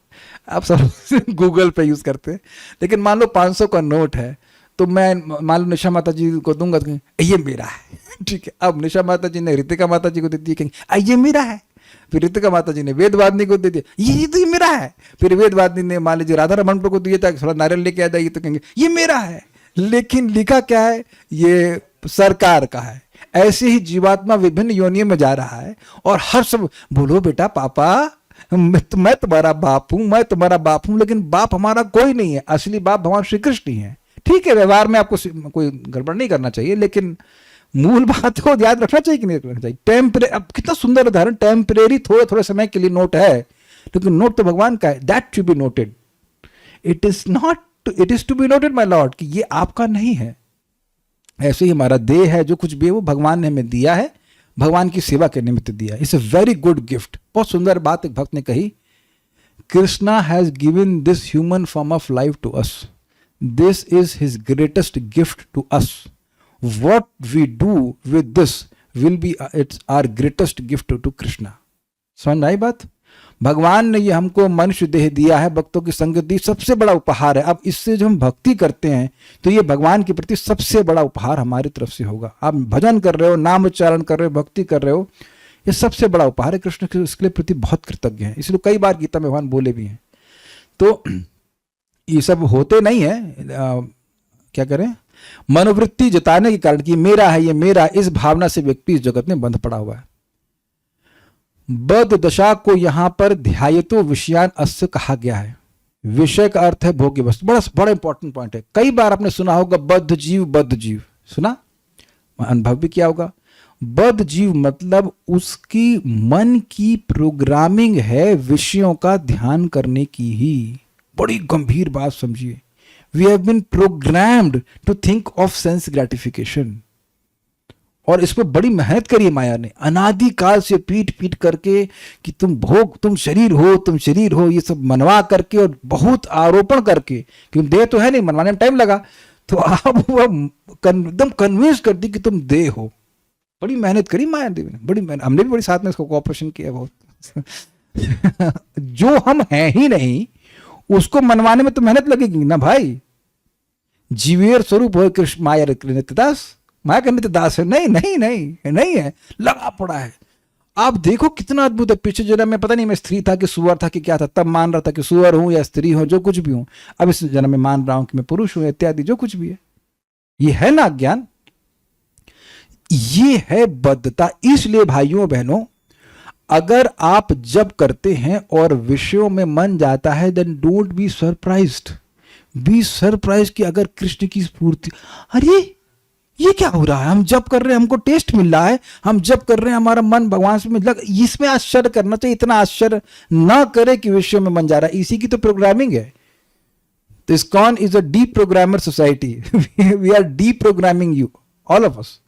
आप सब गूगल पे यूज करते हैं। लेकिन मान लो 500 का नोट है, तो मैं मान लो निशा माता जी को दूंगा तो कहेंगे ये मेरा है ठीक है। अब निशा माता जी ने रितिका माता जी को दे दिया, कहेंगे ये मेरा है। फिर रितिका माता जी ने वेदवादिनी को दे दिया, ये तो ये मेरा है। फिर वेदवादिनी ने मान लीजिए राधा रमन को दिया था, थोड़ा नारियल लेके आ जाइए, तो कहेंगे ये मेरा है। लेकिन लिखा क्या है, ये सरकार का है। ऐसे ही जीवात्मा विभिन्न योनियों में जा रहा है और हर सब बोलो बेटा पापा मैं तुम्हारा बाप हूं, मैं तुम्हारा बाप हूं, लेकिन बाप हमारा कोई नहीं है, असली बाप भगवान श्री कृष्ण ही है। ठीक है, व्यवहार में आपको कोई गड़बड़ नहीं करना चाहिए, लेकिन मूल बात को याद रखना चाहिए कि नहीं रखना चाहिए। अब कितना सुंदर उदाहरण, टेम्परेरी थोड़े थोड़े समय के लिए नोट है, लेकिन नोट तो भगवान का है, that to be noted. It is to be noted my lord, कि ये आपका नहीं है। ऐसे ही हमारा देह है, जो कुछ भी है वो भगवान ने हमें दिया है, भगवान की सेवा के निमित्त दिया। It's a very good gift. बहुत सुंदर बात एक भक्त ने कही, Krishna has given this human form of life to us, this is his greatest gift to us, what we do with this will be it's our greatest gift to Krishna। समझ आई बात? भगवान ने ये हमको मनुष्य देह दिया है, भक्तों की संगत दी, सबसे बड़ा उपहार है। अब इससे जो हम भक्ति करते हैं तो ये भगवान के प्रति सबसे बड़ा उपहार हमारी तरफ से होगा। आप भजन कर रहे हो, नाम उच्चारण कर रहे हो, भक्ति कर रहे हो, ये सबसे बड़ा उपहार है। कृष्ण के इसके लिए प्रति बहुत कृतज्ञ है, इसलिए कई बार गीता में भगवान बोले भी हैं। तो ये सब होते नहीं है, क्या करें, मनोवृत्ति जताने के कारण कि मेरा है, ये मेरा, इस भावना से व्यक्ति इस जगत में बंध पड़ा हुआ है। बद्ध दशा को यहां पर ध्यायतो विषयान अस्य कहा गया है। विषय का अर्थ है भोग्य वस्तु। बड़ा इंपॉर्टेंट पॉइंट है। कई बार आपने सुना होगा बद्ध जीव, सुना, अनुभव भी किया होगा। बद्ध जीव मतलब उसकी मन की प्रोग्रामिंग है विषयों का ध्यान करने की ही। बड़ी गंभीर बात समझिए। We have been programmed to think of sense gratification। और इस पर बड़ी मेहनत करी माया ने, अनादि काल से पीट करके कि तुम शरीर हो, ये सब मनवा करके और बहुत आरोपण करके, क्योंकि देह तो है नहीं, मनवाने में टाइम लगा, तो अब वो एकदम कन्विंस कर दी कि तुम देह हो। बड़ी मेहनत करी माया देवी ने, बड़ी मेहनत, हमने भी बड़ी साथ में इसको कोऑपरेशन किया बहुत। जो हम हैं ही नहीं उसको मनवाने में तो मेहनत लगेगी ना भाई। जीवेर स्वरूप हो कृष्ण माया नित्यदास, माया का नित्यदास है, नहीं है, लगा पड़ा है। आप देखो कितना अद्भुत है। पिछले जन्म में पता नहीं मैं स्त्री था कि सुअर था कि क्या था, तब मान रहा था कि सुअर हूं या स्त्री हूं, जो कुछ भी हूं। अब इस जन्म में मान रहा हूं कि मैं पुरुष हूं इत्यादि, जो कुछ भी है। ये है ना ज्ञान, ये है बद्धता। इसलिए भाइयों बहनों, अगर आप जब करते हैं और विषयों में मन जाता है, then don't be surprised. Be surprise कि अगर कृष्ण की स्फूर्ति, अरे ये क्या हो रहा है, हम जब कर रहे हैं हमको टेस्ट मिल रहा है, हम जब कर रहे हैं हमारा मन भगवान से मिल, इसमें आश्चर्य करना चाहिए। इतना आश्चर्य ना करे कि विषयों में मन जा रहा है, इसी की तो प्रोग्रामिंग है। तो ISKCON is a deep programmer society. We are deep programming you, all of us.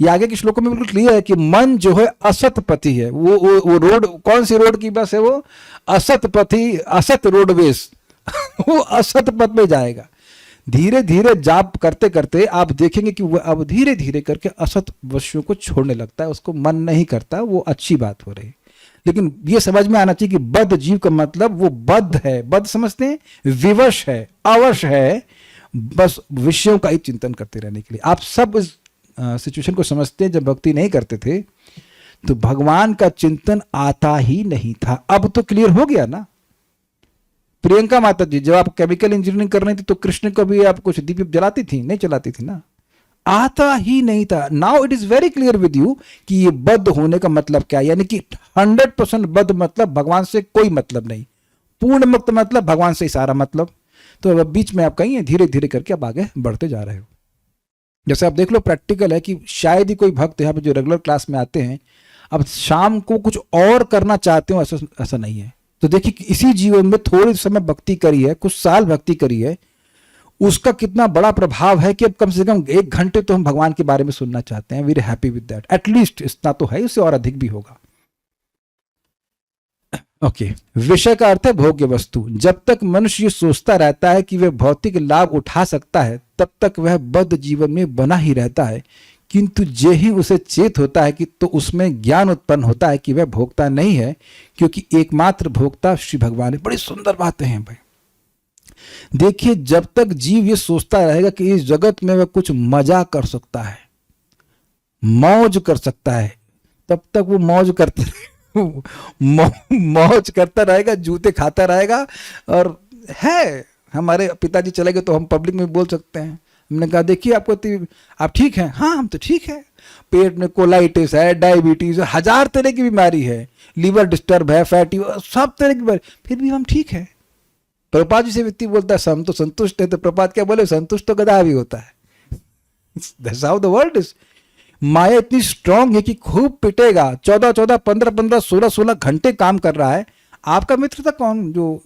ये आगे के श्लोकों में बिल्कुल क्लियर है कि मन जो है असत पथी है। वो रोड, कौन सी रोड की बस है वो? असत पथी, असत रोडवेज। वो असत पथ में जाएगा। धीरे धीरे जाप करते करते आप देखेंगे कि वो अब धीरे धीरे करके असत वस्तुओं को छोड़ने लगता है, उसको मन नहीं करता। वो अच्छी बात हो रही। लेकिन ये समझ में आना चाहिए कि बद्ध जीव का मतलब वो बद्ध है, बद्ध समझते हैं, विवश है, अवश है, बस विषयों का ही चिंतन करते रहने के लिए। आप सब इस सिचुएशन को समझते हैं। जब भक्ति नहीं करते थे तो भगवान का चिंतन आता ही नहीं था। अब तो क्लियर हो गया ना। प्रियंका माता जी, जब आप केमिकल इंजीनियरिंग कर रही थी तो कृष्ण को भी आप कुछ दीप जलाती थी? नहीं जलाती थी ना, आता ही नहीं था। Now it is very clear with you कि ये बद्ध होने का मतलब क्या है। यानी कि 100% बद्ध मतलब भगवान से कोई मतलब नहीं, पूर्ण मुक्त मतलब भगवान से ही सारा मतलब। तो अब बीच में आप कहीं धीरे धीरे करके आप आगे बढ़ते जा रहे हो। जैसे आप देख लो, प्रैक्टिकल है कि शायद ही कोई भक्त यहाँ पे जो रेगुलर क्लास में आते हैं अब शाम को कुछ और करना चाहते हो, ऐसा नहीं है। तो देखिए कि इसी जीवन में थोड़े समय भक्ति करी है, कुछ साल भक्ति करी है, उसका कितना बड़ा प्रभाव है कि अब कम से कम 1 घंटे तो हम भगवान के बारे में सुनना चाहते हैं। We are happy with that. At least इतना तो है, इससे और अधिक भी होगा। ओके, विषय का अर्थ है भोग्य वस्तु। जब तक मनुष्य ये सोचता रहता है कि वह भौतिक लाभ उठा सकता है, तब तक वह बद्ध जीवन में बना ही रहता है। किंतु जे ही उसे चेत होता है कि तो उसमें ज्ञान उत्पन्न होता है कि वह भोक्ता नहीं है, क्योंकि एकमात्र भोक्ता श्री भगवान है। बड़ी सुंदर बातें हैं भाई। देखिए, जब तक जीव ये सोचता रहेगा कि इस जगत में वह कुछ मजा कर सकता है, मौज कर सकता है, तब तक वो मौज करता मौज करता रहेगा, जूते खाता रहेगा। और है, हमारे पिताजी चले गए तो हम पब्लिक में बोल सकते हैं। हमने कहा देखिए आप ठीक हैं? हाँ हम तो ठीक है। पेट में कोलाइटिस है, डायबिटीज है, 1000 तरह की बीमारी है, लीवर डिस्टर्ब है, फैटी, सब तरह की बीमारी, फिर भी हम ठीक है। प्रभुपाद जी से व्यक्ति बोलता है हम तो संतुष्ट है, तो प्रभुपाद क्या बोले? संतुष्ट तो गधा भी होता है। That's how the world is. माया इतनी स्ट्रांग है कि खूब पिटेगा, 14-14, 15-15, 16-16 घंटे काम कर रहा है। आपका मित्र था कौन जो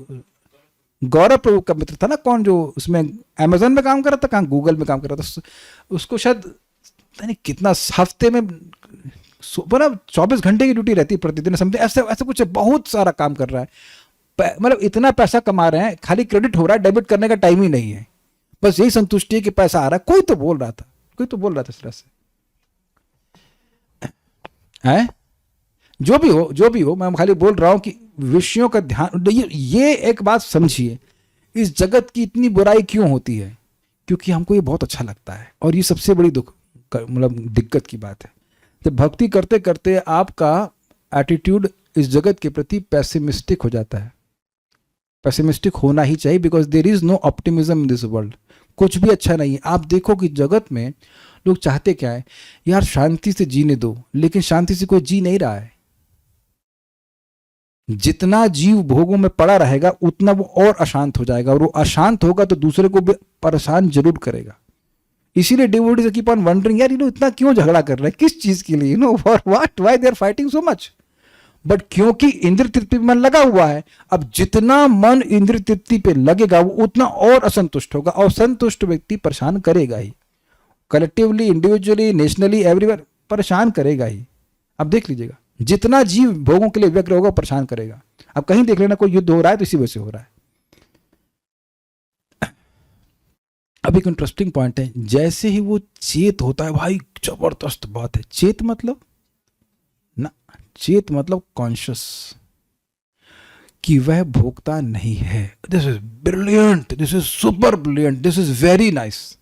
गौरव प्रभु का मित्र था ना, कौन जो उसमें अमेजन में काम कर रहा था, कहाँ गूगल में काम कर रहा था, उसको शायद नहीं कितना हफ्ते में 24 घंटे की ड्यूटी रहती है प्रतिदिन, समझे? ऐसे ऐसे कुछ बहुत सारा काम कर रहा है, मतलब इतना पैसा कमा रहे हैं, खाली क्रेडिट हो रहा है, डेबिट करने का टाइम ही नहीं है। बस यही संतुष्टि है कि पैसा आ रहा है। कोई तो बोल रहा था इस तरह से है। जो भी हो, मैं खाली बोल रहा हूं कि विषयों का ध्यान। ये एक बात समझिए, इस जगत की इतनी बुराई क्यों होती है? क्योंकि हमको ये बहुत अच्छा लगता है, और ये सबसे बड़ी मतलब दिक्कत की बात है। जब भक्ति करते करते आपका एटीट्यूड इस जगत के प्रति पेसिमिस्टिक हो जाता है। पेसिमिस्टिक होना ही चाहिए, because there is no optimism in this world. कुछ भी अच्छा नहीं है। आप देखो कि जगत में लोग चाहते क्या है, यार शांति से जीने दो, लेकिन शांति से कोई जी नहीं रहा है। जितना जीव भोगों में पड़ा रहेगा उतना वो और अशांत हो जाएगा, और वो अशांत होगा तो दूसरे को भी परेशान जरूर करेगा। इसीलिए डिवोटीज कीप ऑन वंडरिंग, यार इतना क्यों झगड़ा कर रहे हैं, किस चीज के लिए, for what, why they are fighting so much. But क्योंकि इंद्र तृप्ति पे मन लगा हुआ है, अब जितना मन इंद्र तृप्ति पे लगेगा वो उतना और असंतुष्ट होगा, और संतुष्ट व्यक्ति परेशान करेगा ही, कलेक्टिवली, इंडिविजुअली, नेशनली, एवरीवेयर परेशान करेगा ही। अब देख लीजिएगा, जितना जीव भोगों के लिए व्यग्र होगा परेशान करेगा। अब कहीं देख लेना कोई युद्ध हो रहा है तो इसी वजह से हो रहा है। अब एक इंटरेस्टिंग पॉइंट है, जैसे ही वो चेत होता है, भाई जबरदस्त बात है। चेत मतलब ना, चेत मतलब कॉन्शियस, कि वह भोक्ता नहीं है। This is brilliant, this is super brilliant, this is very nice.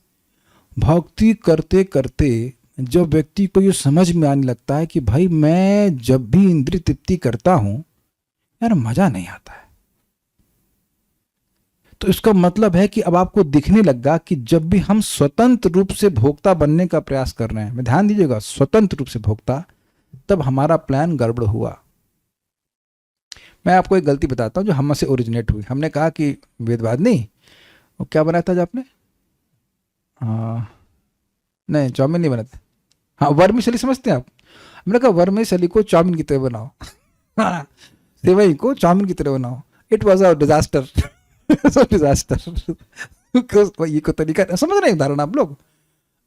भक्ति करते करते जब व्यक्ति को ये समझ में आने लगता है कि भाई मैं जब भी इंद्रिय तृप्ति करता हूं यार मजा नहीं आता है, तो इसका मतलब है कि अब आपको दिखने लगा कि जब भी हम स्वतंत्र रूप से भोक्ता बनने का प्रयास कर रहे हैं, मैं ध्यान दीजिएगा, स्वतंत्र रूप से भोक्ता, तब हमारा प्लान गड़बड़ हुआ। मैं आपको एक गलती बताता हूं जो हमसे ओरिजिनेट हुई। हमने कहा कि वेदवाद नहीं, वो क्या बनाया था जो आपने, नहीं चाउमीन नहीं बनाते, हाँ वर्मिसेली समझते हैं आप। हमने कहा वर्मिसेली को चाउमीन की तरह बनाओ, सेवई को चाउमीन की तरह बनाओ। It was a disaster, disaster. ये को तरीका समझ रहे हैं उदाहरण आप लोग,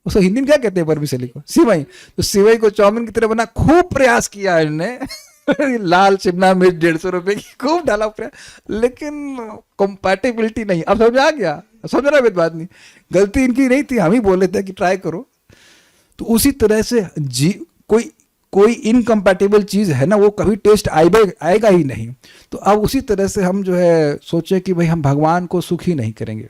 उसको हिंदी में क्या कहते हैं वर्मिसेली को, सेवई। तो सेवई को चाउमीन की तरह बना, खूब प्रयास किया इन्होंने, लाल शिमला मिर्च 150 रुपए की खूब डाला प्रयास, लेकिन कंपैटिबिलिटी नहीं। अब समझ आ गया, समझ रहा वेदवाद नहीं, गलती इनकी नहीं थी, हम ही बोले थे कि ट्राई करो। तो उसी तरह से कोई इनकम्पैटिबल चीज है ना, वो कभी टेस्ट आएगा ही नहीं। तो अब उसी तरह से हम जो है सोचे कि भाई हम भगवान को सुखी नहीं करेंगे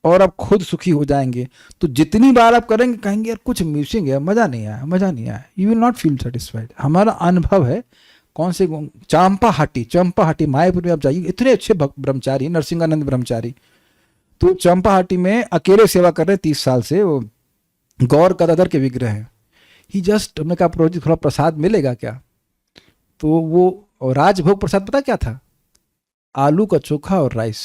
और अब खुद सुखी हो जाएंगे। तो जितनी बार आप करेंगे कहेंगे यार कुछ मिसिंग है, मजा नहीं आया, मजा नहीं आया, you will not feel satisfied. हमारा अनुभव है कौन से, चंपाहाटी मायापुर में आप जाइए, इतने अच्छे ब्रह्मचारी, नरसिंहानंद ब्रह्मचारी, तो चंपाहाटी में अकेले सेवा कर रहे 30 साल से, वो गौर गदाधर के विग्रह हैं। ही जस्ट, हमने कहा प्रोजी थोड़ा प्रसाद मिलेगा क्या, तो वो राजभोग प्रसाद पता क्या था, आलू का चोखा और राइस।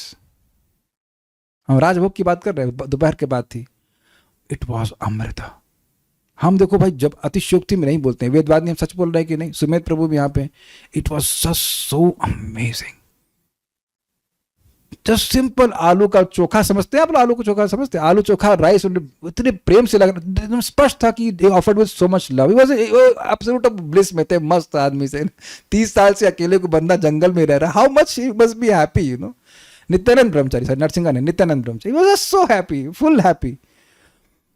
हम राजभोग की बात कर रहे हैं, दोपहर के बाद थी। इट वॉज अमृत। हम देखो भाई जब अतिशयोक्ति में नहीं बोलते हैं, वेदवाद में हम सच बोल रहे हैं कि नहीं, सुमेध प्रभु भी यहाँ पे, it was just so amazing. Just simple आलू का चोखा समझते हैं आप, आलू का चोखा समझते हैं, आलू चोखा राइस, इतने प्रेम से लग रहा, स्पष्ट था कि they offered with so much love. He was absolute bliss में थे, मस्त आदमी से, 30 साल से अकेले को बंदा जंगल में रह रहा, how much he must be happy, you know. Nityanand Brahmachari, sir Narsinghanand, Nityanand Brahmachari, was so happy, full happy.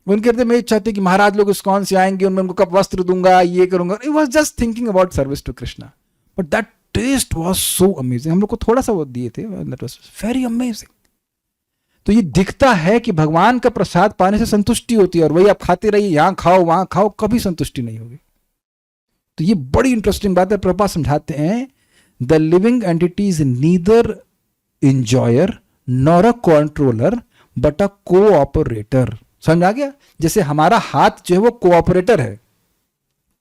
उनके हृदय में इच्छा थी कि महाराज लोग इस्कॉन से आएंगे, उनको कब वस्त्र दूंगा, ये करूंगा। He was just thinking about service to Krishna, but that taste was so amazing. हम लोग को थोड़ा सा वो दिए थे, दैट वाज वेरी अमेजिंग। तो ये दिखता है कि भगवान का प्रसाद पाने से संतुष्टि होती है, और वही आप खाते रहिए, यहां खाओ वहां खाओ, कभी संतुष्टि नहीं होगी। तो ये बड़ी इंटरेस्टिंग बात है। प्रभुपाद समझाते हैं the living entity is neither enjoyer nor a controller but a cooperator. समझ आ गया? जैसे हमारा हाथ जो है वो कोऑपरेटर है,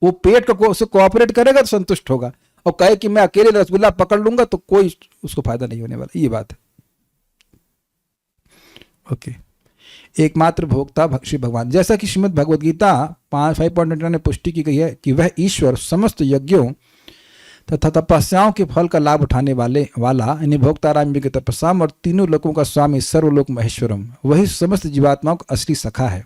वो पेट का उससे कोऑपरेट करेगा तो संतुष्ट होगा, और कहे कि मैं अकेले रसगुल्ला पकड़ लूंगा तो कोई उसको फायदा नहीं होने वाला। ये बात है। ओके। एकमात्र भोक्ता श्री भगवान, जैसा कि श्रीमद् भगवद गीता 5.9 ने पुष्टि की गई है कि वह ईश्वर समस्त यज्ञों तथा तपस्याओं के फल का लाभ उठाने वाला यानी भोक्ताराम के तपस्याम और तीनों लोकों का स्वामी सर्वलोक महेश्वरम, वही समस्त जीवात्माओं का असली सखा है।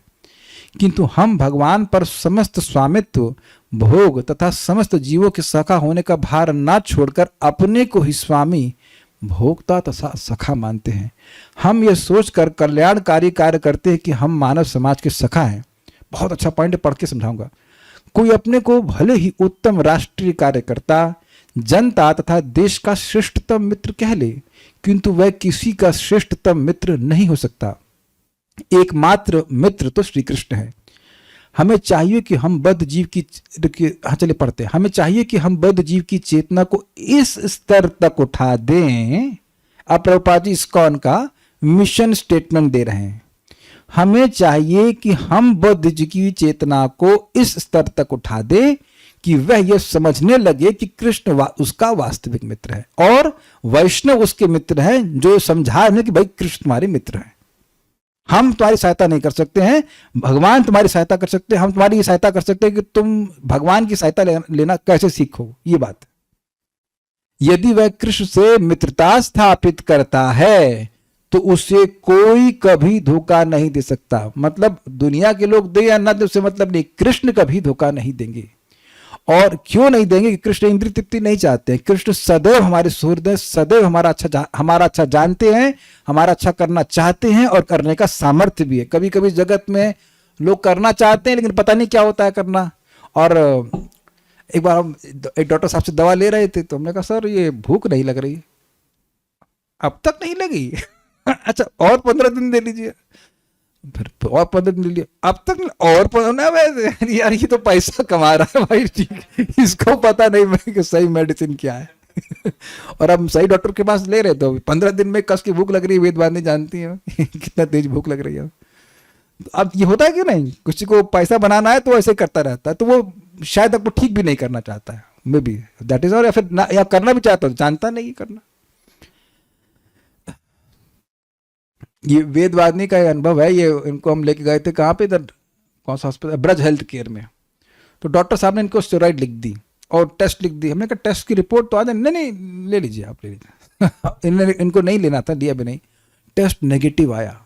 किंतु हम भगवान पर समस्त स्वामित्व, भोग तथा समस्त जीवों के सखा होने का भार न छोड़कर अपने को ही स्वामी, भोक्ता तथा सखा मानते हैं। हम यह सोचकर कल्याणकारी कार्य करते हैं कि हम मानव समाज के सखा हैं। बहुत अच्छा पॉइंट पढ़ के समझाऊंगा। कोई अपने को भले ही उत्तम राष्ट्रीय कार्यकर्ता, जनता तथा देश का श्रेष्ठतम मित्र कह ले, किंतु वह किसी का श्रेष्ठतम मित्र नहीं हो सकता। एकमात्र मित्र तो श्री कृष्ण है। हमें चाहिए कि हम बद्ध जीव की चलिए पढ़ते हैं। हमें चाहिए कि हम बद्ध जीव की चेतना को इस स्तर तक उठा दें। अब प्रभुपाद जी इस्कॉन का मिशन स्टेटमेंट दे रहे हैं। हमें चाहिए कि हम बद्ध जीव की चेतना को इस स्तर तक उठा दें कि वह यह समझने लगे कि कृष्ण उसका वास्तविक मित्र है और वैष्णव उसके मित्र हैं, जो समझा रहे कि भाई कृष्ण तुम्हारे मित्र हैं। हम तुम्हारी सहायता नहीं कर सकते हैं, भगवान तुम्हारी सहायता कर सकते हैं। हम तुम्हारी ये सहायता कर सकते हैं कि तुम भगवान की सहायता लेना कैसे सीखो। ये बात। यदि वह कृष्ण से मित्रता स्थापित करता है तो उसे कोई कभी धोखा नहीं दे सकता। मतलब दुनिया के लोग दे या ना दे उससे मतलब नहीं, कृष्ण कभी धोखा नहीं देंगे। और क्यों नहीं देंगे? कि कृष्ण इंद्रिय तृप्ति नहीं चाहते हैं। कृष्ण सदैव हमारे सुहृद हैं, सदैव हमारा अच्छा जानते हैं, हमारा अच्छा करना चाहते हैं और करने का सामर्थ्य भी है। कभी कभी जगत में लोग करना चाहते हैं लेकिन पता नहीं क्या होता है करना। और एक बार हम एक डॉक्टर साहब से दवा ले रहे थे तो हमने कहा सर ये भूख नहीं लग रही। अब तक नहीं लगी? अच्छा और 15 दिन दे लीजिए। फिर और 15 दिन ले लिया, अब तक और 15। यार ये तो पैसा कमा रहा है भाई, ठीक, इसको पता नहीं कि सही मेडिसिन क्या है। और हम सही डॉक्टर के पास ले रहे तो 15 दिन में कस की भूख लग रही है। वेद नहीं जानती है कितना तेज भूख लग रही है। अब ये होता है कि नहीं, किसी को पैसा बनाना है तो ऐसे करता रहता है, तो वो शायद आपको ठीक भी नहीं करना चाहता है, मे बी दैट इज, और या फिर या करना भी चाहता है जानता नहीं करना। ये वेदवादिनी का अनुभव है। ये इनको हम लेके गए थे कहाँ पे, इधर कौन सा हॉस्पिटल, ब्रज हेल्थ केयर में। तो डॉक्टर साहब ने इनको स्टेरॉइड लिख दी और टेस्ट लिख दी। हमने कहा टेस्ट की रिपोर्ट तो आ जाए। नहीं ले लीजिए आप, ले लीजिए। इनको नहीं लेना था, लिया भी नहीं। टेस्ट नेगेटिव आया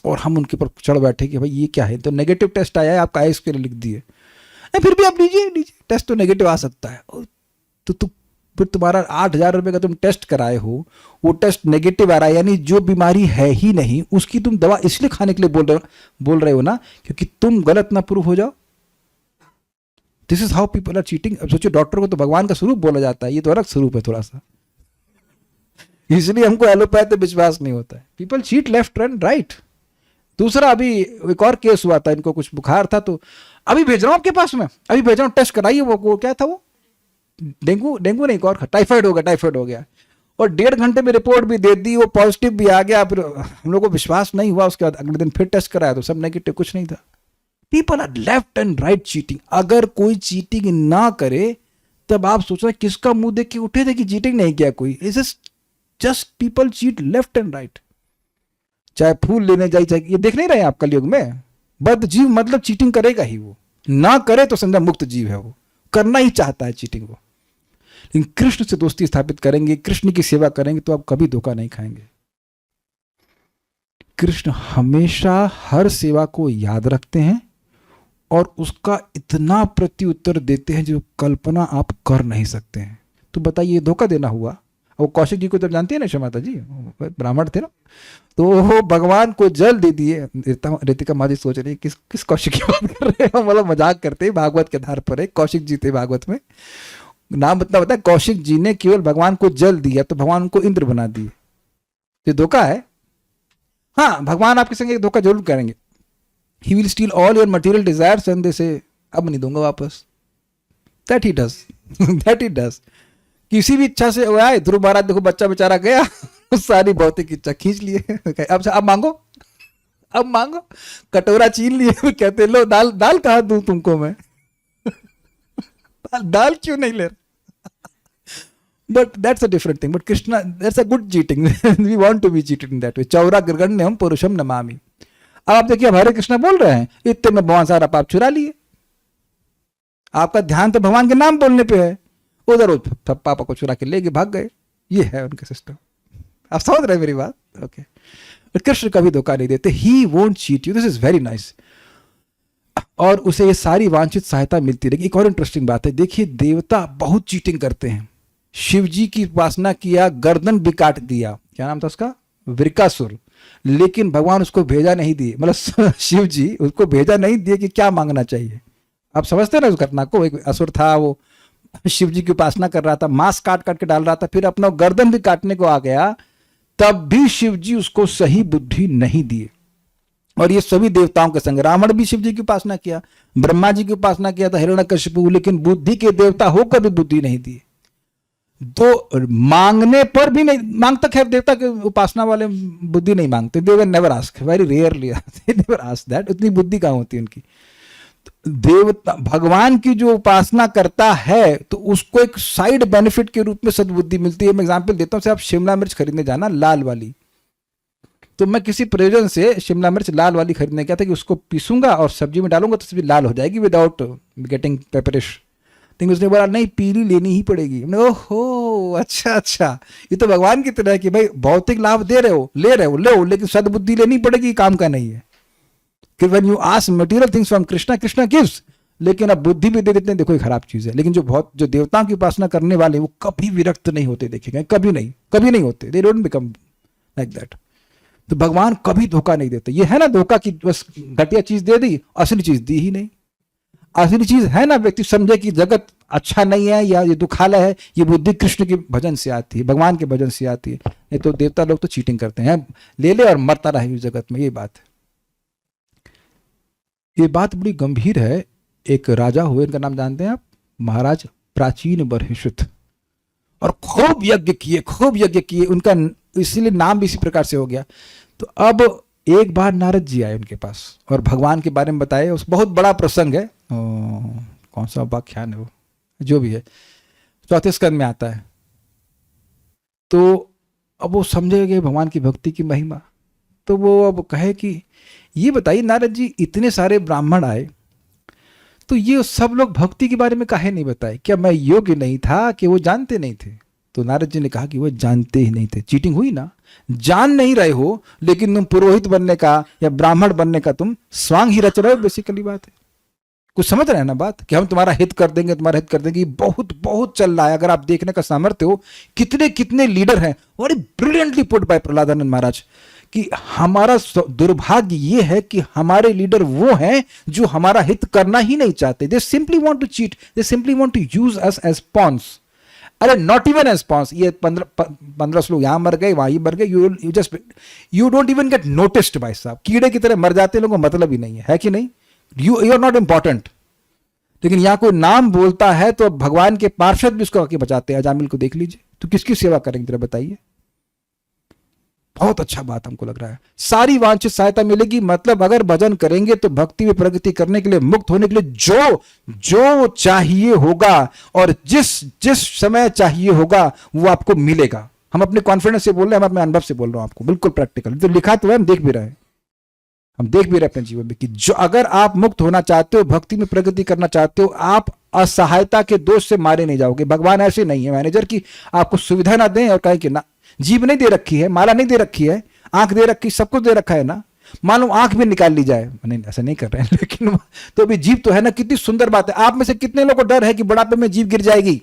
और हम उनके ऊपर चढ़ बैठे कि भाई ये क्या है। तो नेगेटिव टेस्ट आया है, आपका आइस के लिए लिख दिए। फिर भी आप लीजिए, टेस्ट तो नेगेटिव आ सकता है। तो फिर तुम्हारा 8,000 रुपये का तुम टेस्ट कराए हो, वो टेस्ट नेगेटिव आ रहा है, यानी जो बीमारी है ही नहीं उसकी तुम दवा इसलिए खाने के लिए बोल रहे हो ना, क्योंकि तुम गलत ना प्रूव हो जाओ। This is how people are cheating. अब सोचो, डॉक्टर को तो भगवान का स्वरूप बोला जाता है, ये तो अलग स्वरूप है थोड़ा सा, इसलिए हमको एलोपैथ पे विश्वास नहीं होता है। People cheat left and right. दूसरा, अभी एक और केस हुआ था, इनको कुछ बुखार था, तो अभी भेज रहा हूं आपके पास में, अभी भेज रहा हूं, टेस्ट कराइए। वो क्या था, वो डेंगू नहीं, एक और टाइफाइड हो गया। और 1.5 घंटे में रिपोर्ट भी दे दी, वो पॉजिटिव भी आ गया। फिर हम लोग को विश्वास नहीं हुआ। उसके बाद अगले दिन फिर टेस्ट कराया तो सब नेगेटिव, कुछ नहीं था। People are left and right cheating. अगर कोई चीटिंग ना करे तब आप सोच रहे किसका मुंह देख के उठे थे कि चीटिंग नहीं किया कोई। It's just people cheat left and right. चाहे फूल लेने जाए, चाहे ये देख नहीं रहे आप कलयुग में, बद्ध जीव मतलब चीटिंग करेगा ही। वो ना करे तो समझा मुक्त जीव है, वो करना ही चाहता है चीटिंग वो। लेकिन कृष्ण से दोस्ती स्थापित करेंगे, कृष्ण की सेवा करेंगे तो आप कभी धोखा नहीं खाएंगे। कृष्ण हमेशा हर सेवा को याद रखते हैं और उसका इतना प्रत्युत्तर देते हैं जो कल्पना आप कर नहीं सकते हैं। तो बताइए, धोखा देना हुआ। वो कौशिक जी को तब जानती है ना, क्षमाता जी ब्राह्मण थे ना, तो वो भगवान को जल दे दिए। रितिका माँ जी सोच रही है किस कौशिक की बात कर रहे हैं, मतलब मजाक करते हैं। भागवत के आधार पर है, कौशिक जी थे भागवत में, नाम बता बताया। कौशिक जी ने केवल भगवान को जल दिया तो भगवान को इंद्र बना दिए। ये धोखा है। हाँ, भगवान आपके संग एक धोखा जरूर करेंगे. He will still all your material desires and they से अब नहीं दूंगा वापस. That he does. That he does. किसी भी इच्छा से वो आए, ध्रुव महाराज देखो बच्चा बेचारा गया, सारी भौतिक इच्छा खींच लिए. अब मांगो, अब मांगो. कटोरा छीन लिए, कहते लो दाल, दाल कहाँ दूं तुमको मैं. दाल क्यों नहीं ले रहा. But that's a different thing. But Krishna, that's a good cheating. We want to be cheated in that way. Chaura गिरगण्यम पुरुषम नमामि. अब आप देखिए, हरे कृष्णा बोल रहे हैं, इतने में भगवान सारा पाप चुरा लिए. आपका ध्यान तो भगवान के नाम बोलने पे है, उधर पापा को चुरा के लेके भाग गए. ये है उनका सिस्टम. आप समझ रहे हैं मेरी बात? ओके. बट कृष्ण कभी धोखा नहीं देते. He won't cheat you. This is very nice. और उसे ये सारी वांछित सहायता मिलती रहेगी. एक और इंटरेस्टिंग बात है, देखिए देवता बहुत चीटिंग करते हैं. शिव जी की उपासना किया, गर्दन भी काट दिया. क्या नाम था उसका? वृकासुर. लेकिन भगवान उसको भेजा नहीं दिए, मतलब शिव जी उसको भेजा नहीं दिए कि क्या मांगना चाहिए. आप समझते हैं ना उस घटना को. एक असुर था, वो शिव जी की उपासना कर रहा था, मांस काट काट के डाल रहा था, फिर अपना गर्दन भी काटने को आ गया, तब भी शिव जी उसको सही बुद्धि नहीं दिए. और ये सभी देवताओं के संग, रावण भी शिव जी की उपासना किया, ब्रह्मा जी की उपासना किया था, हिरण्यकशिपु, लेकिन बुद्धि के देवता होकर भी बुद्धि नहीं दिए. तो मांगने पर भी नहीं मांगता. खैर देवता के उपासना वाले बुद्धि नहीं मांगते. They never ask, very rarely they never ask that. उतनी बुद्धि कहाँ होती है उनकी. देवता भगवान की जो उपासना करता है तो उसको एक साइड बेनिफिट के रूप में सद्बुद्धि मिलती है. मैं एग्जांपल देता हूं. आप शिमला मिर्च खरीदने जाना, लाल वाली, तो मैं किसी प्रयोजन से शिमला मिर्च लाल वाली खरीदने गया था कि उसको पीसूंगा और सब्जी में डालूंगा तो सब्जी लाल हो जाएगी विदाउट गेटिंग पेपरिश. लेकिन उसने बोला नहीं, पीली लेनी ही पड़ेगी. ओहो, अच्छा अच्छा, ये तो भगवान की तरह है कि भाई भौतिक लाभ दे रहे हो, ले रहे हो, लो, लेकिन सद्बुद्धि लेनी पड़ेगी, काम का नहीं है. कि when you ask material things from Krishna, Krishna gives. लेकिन अब बुद्धि भी दे देते हैं, देखो ये खराब चीज है. लेकिन जो देवताओं की उपासना करने वाले वो कभी विरक्त नहीं होते, देखेंगे कभी नहीं होते. They don't become like that. तो भगवान कभी धोखा नहीं देते. ये है ना धोखा की बस घटिया चीज दे दी, असली चीज दी ही नहीं. असली चीज है ना, व्यक्ति समझे कि जगत अच्छा नहीं है या ये दुखालय है, ये बुद्धि कृष्ण के भजन से आती है, भगवान के भजन से आती है. नहीं तो देवता लोग तो चीटिंग करते हैं, ले ले और मरता रहे इस जगत में. ये बात है. ये बात बड़ी गंभीर है. एक राजा हुए, इनका नाम जानते हैं आप? महाराज प्राचीन बर्हिषुत. और खूब यज्ञ किए. उनका इसीलिए नाम भी इसी प्रकार से हो गया. तो अब एक बार नारद जी आए उनके पास और भगवान के बारे में बताए. उस बहुत बड़ा प्रसंग है. कौन सा उपाख्यान है वो, जो भी है, चौथे स्कंद में आता है. तो अब वो समझे गए भगवान की भक्ति की महिमा. तो वो अब कहे कि ये बताइए नारद जी, इतने सारे ब्राह्मण आए तो ये सब लोग भक्ति के बारे में काहे नहीं बताए? क्या मैं योग्य नहीं था कि वो जानते नहीं थे? तो नारद जी ने कहा कि वो जानते ही नहीं थे. चीटिंग हुई ना. जान नहीं रहे हो, लेकिन तुम पुरोहित बनने का या ब्राह्मण बनने का तुम स्वांग ही रच रहे हो. बेसिकली बात है, कुछ समझ रहे हैं ना बात, कि हम तुम्हारा हित कर देंगे. बहुत बहुत चल रहा है. अगर आप देखने का सामर्थ्य हो, कितने कितने लीडर हैं. वेरी ब्रिलियंटली पुट बाय प्रहलादानंद महाराज कि हमारा दुर्भाग्य ये है कि हमारे लीडर वो हैं जो हमारा हित करना ही नहीं चाहते. They simply want to cheat. They simply want to use us as pawns. अरे नॉट इवन एज पॉन्स. ये 15 लोग यहां मर गए, वहां मर गए. You don't even get noticed भाई साहब. कीड़े की तरह मर जाते लोगों को मतलब ही नहीं है कि नहीं? You are not important. लेकिन यहां कोई नाम बोलता है तो भगवान के पार्षद भी उसको आके बचाते हैं. अजामिल को देख लीजिए. तो किसकी सेवा करेंगे जरा बताइए. बहुत अच्छा बात हमको लग रहा है. सारी वांछित सहायता मिलेगी. मतलब अगर भजन करेंगे तो भक्ति में प्रगति करने के लिए, मुक्त होने के लिए जो चाहिए होगा और जिस समय चाहिए होगा वो आपको मिलेगा. हम अपने कॉन्फिडेंस से बोल रहे हैं, हम अपने अनुभव से बोल रहा हूं आपको, बिल्कुल प्रैक्टिकल. तो लिखा तो है, हम देख भी रहे हैं. अपने जीवन में कि जो अगर आप मुक्त होना चाहते हो, भक्ति में प्रगति करना चाहते हो, आप असहायता के दोष से मारे नहीं जाओगे. भगवान ऐसे नहीं है मैनेजर की आपको सुविधा ना दें और कहें कि ना, जीभ नहीं दे रखी है, माला नहीं दे रखी है, आंख दे रखी, सब कुछ दे रखा है ना, मान लो आंख भी निकाल ली जाए. नहीं, ऐसा नहीं कर रहे हैं, लेकिन तो भी जीभ तो है ना. कितनी सुंदर बात है. आप में से कितने लोगों को डर है कि बुढ़ापे में जीभ गिर जाएगी?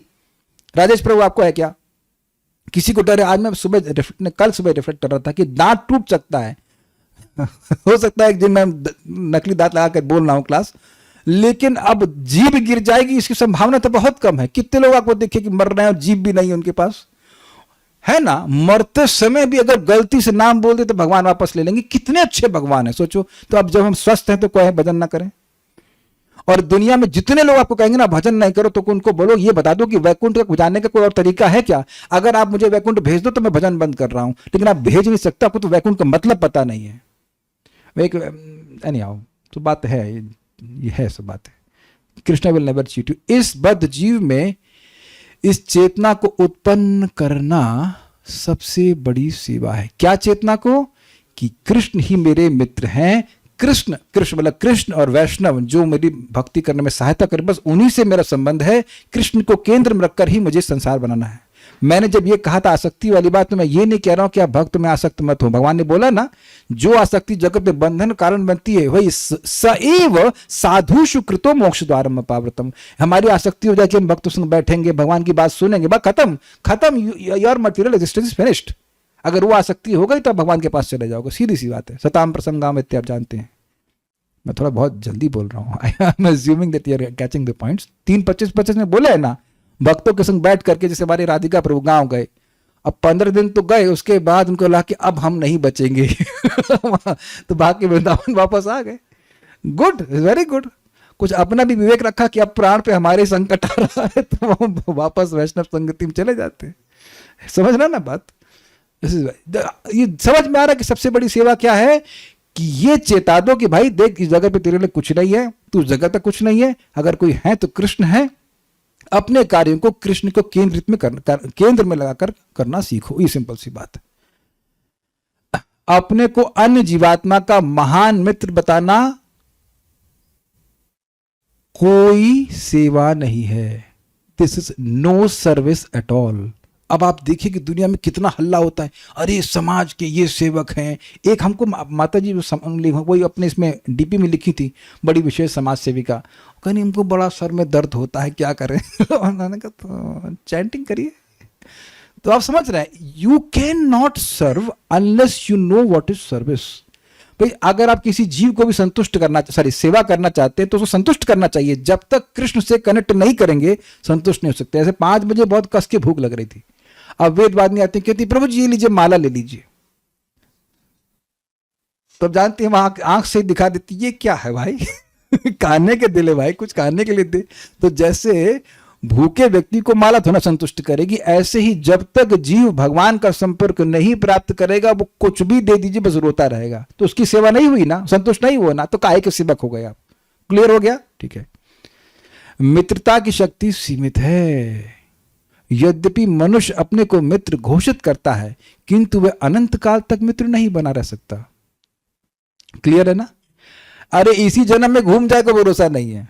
राजेश प्रभु, आपको है क्या? किसी को डर है? आज मैं कल सुबह रिफ्लेक्ट कर रहा था कि दांत टूट सकता है. हो सकता है कि मैं नकली दांत लगा कर बोल रहा हूं क्लास, लेकिन अब जीभ गिर जाएगी इसकी संभावना तो बहुत कम है. कितने लोग आपको देखे कि मर रहे हैं और जीभ भी नहीं है उनके पास? है ना, मरते समय भी अगर गलती से नाम बोल दे तो भगवान वापस ले लेंगे। कितने अच्छे भगवान है सोचो। तो अब जब हम स्वस्थ हैं तो कोई भजन ना करें। और दुनिया में जितने लोग आपको कहेंगे ना भजन नहीं करो, तो उनको बोलो, ये बता दो कि वैकुंठ तक जाने का कोई और तरीका है क्या? अगर आप मुझे वैकुंठ भेज दो तो मैं भजन बंद कर रहा हूं, लेकिन आप भेज नहीं सकते, आपको तो वैकुंठ का मतलब पता नहीं है। एक नहीं आओ तो बात है, ये है सब बात है। Krishna will never cheat you. इस बद्ध जीव में इस चेतना को उत्पन्न करना सबसे बड़ी सेवा है। क्या चेतना को? कि कृष्ण ही मेरे मित्र हैं। कृष्ण मतलब कृष्ण और वैष्णव जो मेरी भक्ति करने में सहायता करे, बस उन्हीं से मेरा संबंध है। कृष्ण को केंद्र में रखकर ही मुझे संसार बनाना है। मैंने जब ये कहा था आसक्ति वाली बात, तो मैं ये नहीं कह रहा हूं कि आप भक्त में आसक्त मत हो। भगवान ने बोला ना, जो आसक्ति जगत में बंधन कारण बनती है वही सएव साधुषु कृतो मोक्ष द्वारम अपावृतम। हमारी आसक्ति हो जाए कि हम भक्तों संग बैठेंगे, भगवान की बात सुनेंगे, बस खत्म, your material existence is finished. अगर वो आसक्ति हो गई तो भगवान के पास चले जाओगे, सीधी सी बात है। सताम प्रसंगाम इत्यादि आप जानते हैं। मैं थोड़ा बहुत जल्दी बोल रहा हूँ। I am assuming that you are catching the points. 3:25 में बोले है ना, भक्तों के संग बैठ करके, जैसे हमारे राधिका प्रभु गांव गए, अब 15 दिन तो गए, उसके बाद उनको लगा कि अब हम नहीं बचेंगे तो भाग के वृंदावन वापस आ गए। Good, very good. कुछ अपना भी विवेक रखा कि अब प्राण पे हमारे संकट आ रहा है, तो वो वापस वैष्णव संगति में चले जाते हैं। समझना ना बात। ये समझ में आ रहा है कि सबसे बड़ी सेवा क्या है? कि ये चेता दो कि भाई देख, इस जगह पे तेरे लिए कुछ नहीं है, तू जगह तक कुछ नहीं है, अगर कोई है तो कृष्ण है। अपने कार्यों को कृष्ण को केंद्र में लगाकर करना सीखो। ये सिंपल सी बात है। अपने को अन्य जीवात्मा का महान मित्र बताना कोई सेवा नहीं है। This is no service at all. अब आप देखिए कि दुनिया में कितना हल्ला होता है, अरे समाज के ये सेवक हैं। एक हमको माता जी वही अपने इसमें डीपी में लिखी थी, बड़ी विशेष समाज सेविका, कहनी हमको बड़ा सर में दर्द होता है, क्या करें उन्होंने कहा तो चैंटिंग करिए। तो आप समझ रहे हैं, you can not serve unless you know what is service. भाई अगर आप किसी जीव को भी संतुष्ट करना, सेवा करना चाहते हैं तो उसको संतुष्ट करना चाहिए। जब तक कृष्ण से कनेक्ट नहीं करेंगे संतुष्ट नहीं हो सकते। ऐसे 5 बजे बहुत कस के भूख लग रही थी, अब वेदवादिनी आती कहती प्रभु जी ये लीजिए, माला ले लीजिए। तो जानते हैं वहां आंख से दिखा देती, ये क्या है भाई खाने के दिले भाई, कुछ खाने के लिए दे। तो जैसे भूखे व्यक्ति को माला थोड़ा संतुष्ट करेगी, ऐसे ही जब तक जीव भगवान का संपर्क नहीं प्राप्त करेगा, वो कुछ भी दे दीजिए बस रोता रहेगा, तो उसकी सेवा नहीं हुई ना, संतुष्ट नहीं हुआ ना, तो काहे के सेवक हो गए आप। क्लियर हो गया? ठीक है। मित्रता की शक्ति सीमित है। यद्यपि मनुष्य अपने को मित्र घोषित करता है, किंतु वह अनंत काल तक मित्र नहीं बना रह सकता। क्लियर है ना? अरे इसी जन्म में घूम जाए को भरोसा नहीं है,